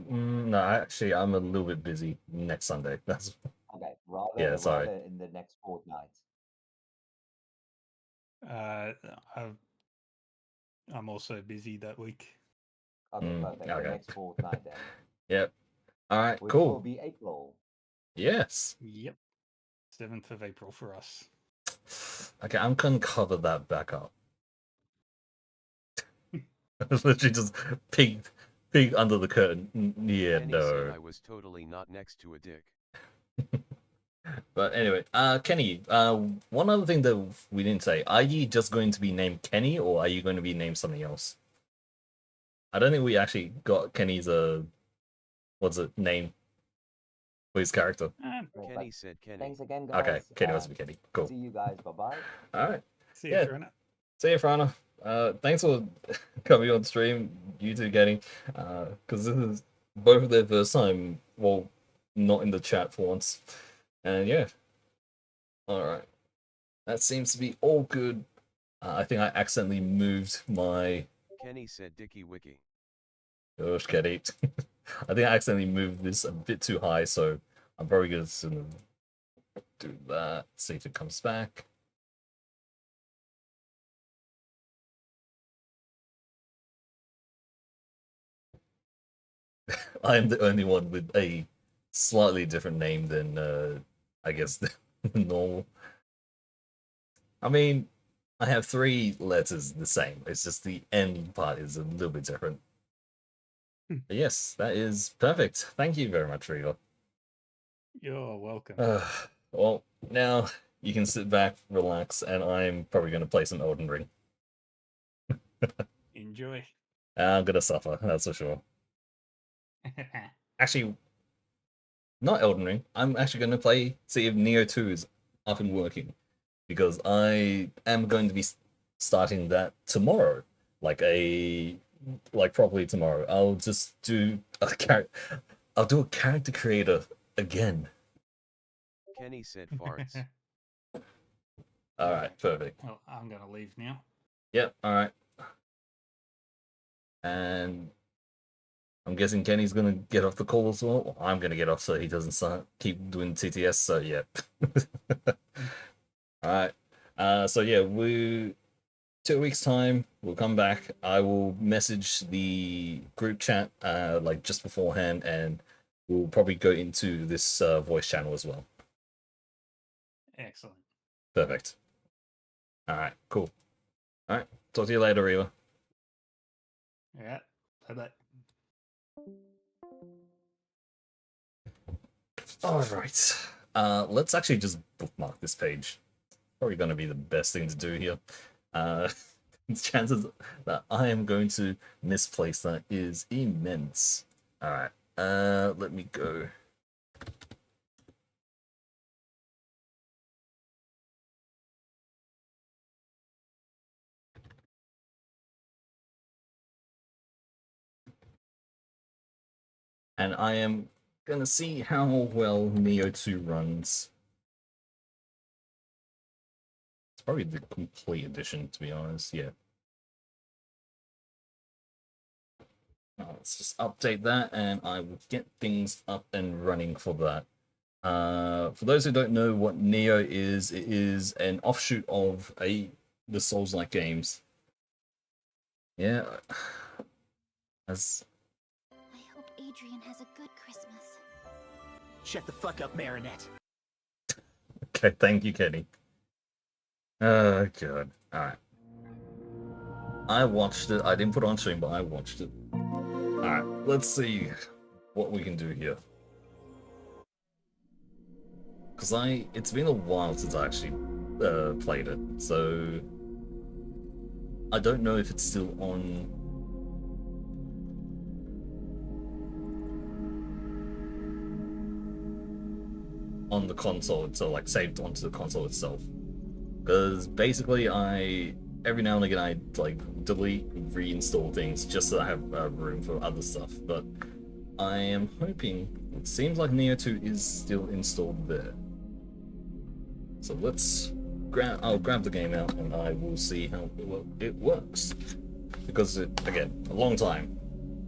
No, actually, I'm a little bit busy next Sunday. That's okay, yeah. Sorry. rather in the next fortnight. I'm also busy that week. Okay, perfect. The Okay. next fortnight then. Yep. All right. Which Cool. will be April. Yes. Yep. 7th of April for us. Okay, I'm gonna cover that back up. Literally just peek under the curtain. Yeah, Kenny no. said I was totally not next to a dick. But anyway, Kenny, one other thing that we didn't say, are you just going to be named Kenny or are you going to be named something else? I don't think we actually got Kenny's name for his character. Kenny said Kenny. Thanks again, guys. Okay, Kenny wants to be Kenny. Cool. See you guys. Bye-bye. Alright. See you, Yeah. Franna. See you, Franna. Thanks for coming on stream, you two Kenny. Because this is both of their first time, well, not in the chat for once. And yeah. Alright. That seems to be all good. I think I accidentally moved my... Kenny said Dicky Wiki. Gosh, Kenny. I think I accidentally moved this a bit too high, so I'm probably going to do that. See if it comes back. I am the only one with a slightly different name than, I guess, the normal. I mean, I have 3 letters the same. It's just the end part is a little bit different. But yes, that is perfect. Thank you very much, Reva. You're welcome. Well, now you can sit back, relax, and I'm probably going to play some Elden Ring. Enjoy. I'm going to suffer, that's for sure. Actually, not Elden Ring. I'm actually going to see if Neo 2 is up and working. Because I am going to be starting that tomorrow. Probably tomorrow. I'll just do I'll do a character creator again. Kenny said farts. Alright, perfect. Well, I'm gonna leave now. Yep, alright. And I'm guessing Kenny's gonna get off the call as well. I'm gonna get off so he doesn't keep doing TTS, so yeah. Alright. So yeah, 2 weeks time, we'll come back. I will message the group chat like just beforehand, and we'll probably go into this voice channel as well. Excellent. Perfect. Alright, cool. Alright, talk to you later, Reva. Yeah, bye-bye. Alright. Let's actually just bookmark this page. Probably going to be the best thing to do here. Chances that I am going to misplace that is immense. Alright, let me go. And I am gonna see how well Neo 2 runs. It's probably the complete edition, to be honest, yeah. Let's just update that, and I will get things up and running for that. For those who don't know what Neo is, it is an offshoot of the Souls-like games. Yeah. I hope Adrian has a good Christmas. Shut the fuck up, Marinette. Okay, thank you, Kenny. Oh, God. Alright. I watched it. I didn't put it on stream, but I watched it. Alright, let's see what we can do here. Because it's been a while since I actually played it, so I don't know if it's still on the console itself, like saved onto the console itself. Because basically every now and again I like delete, reinstall things just so that I have room for other stuff, but I am hoping, it seems like Neo 2 is still installed there. So I'll grab the game out and I will see how well it works. Because again, a long time,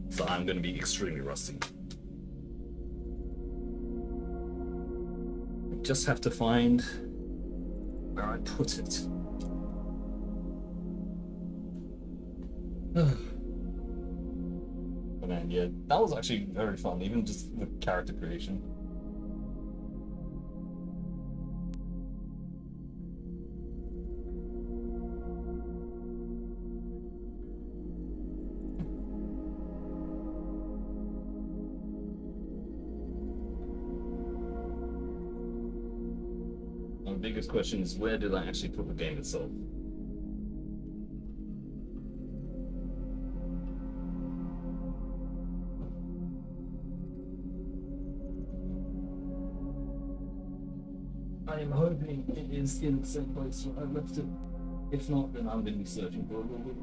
so I'm going to be extremely rusty. I just have to find where I put it. Oh man, yeah, that was actually very fun, even just the character creation. My biggest question is, where did I actually put the game itself? I am hoping it is in the same place where I left it. If not, then I'm going to be searching for a little bit.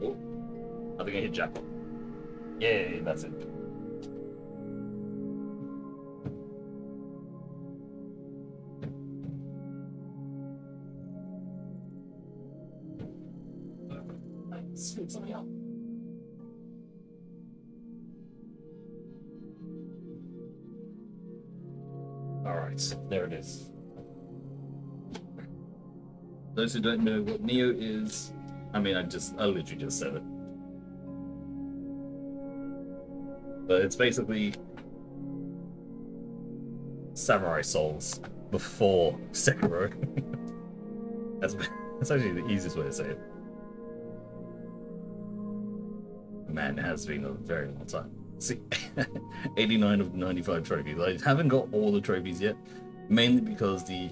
Oh, I think I hit jackpot. Yay, that's it. Let's spit something out. Alright, there it is. Those who don't know what Neo is, I mean, I literally just said it. But it's basically Samurai Souls before Sekiro. That's actually the easiest way to say it. Man. and it has been a very long time. See, 89 of 95 trophies. I haven't got all the trophies yet, mainly because the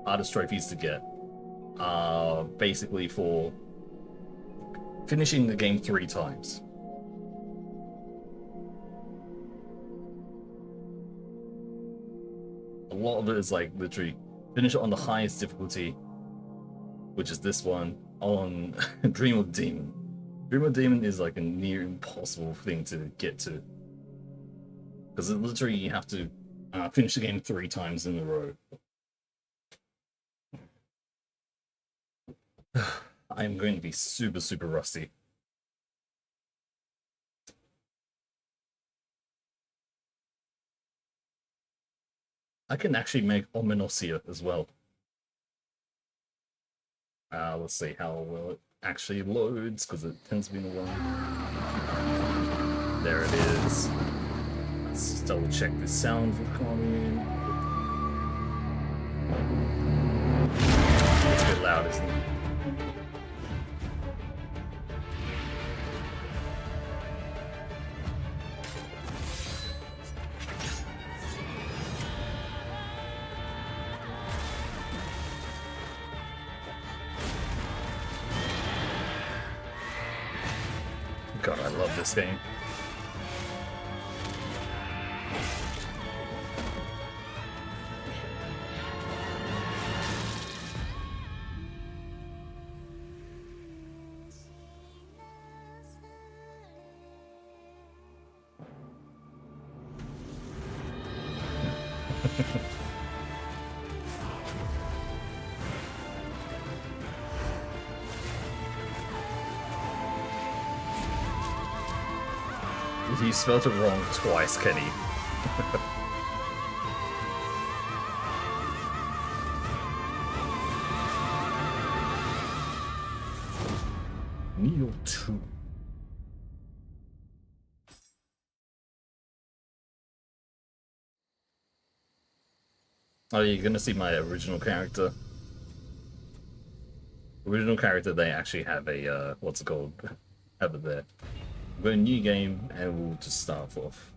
hardest trophies to get are basically for finishing the game 3 times. A lot of it is like literally finish it on the highest difficulty, which is this one, on Dream of Demon. Dream of Demon is like a near impossible thing to get to. Because literally you have to finish the game 3 times in a row. I'm going to be super, super rusty. I can actually make Omenos here as well. Let's see how well it actually loads, because it tends to be in the one. There it is. Let's just double check the sound recording. It's a bit loud, isn't it? God, I love this game. You spelled it wrong twice, Kenny. Neo 2. Oh, you're gonna see my original character. Original character, they actually have a, what's it called? Have it there. We're in a new game, and we'll just start off.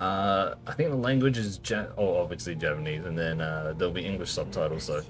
I think the language is obviously Japanese, and then there'll be English subtitles, so.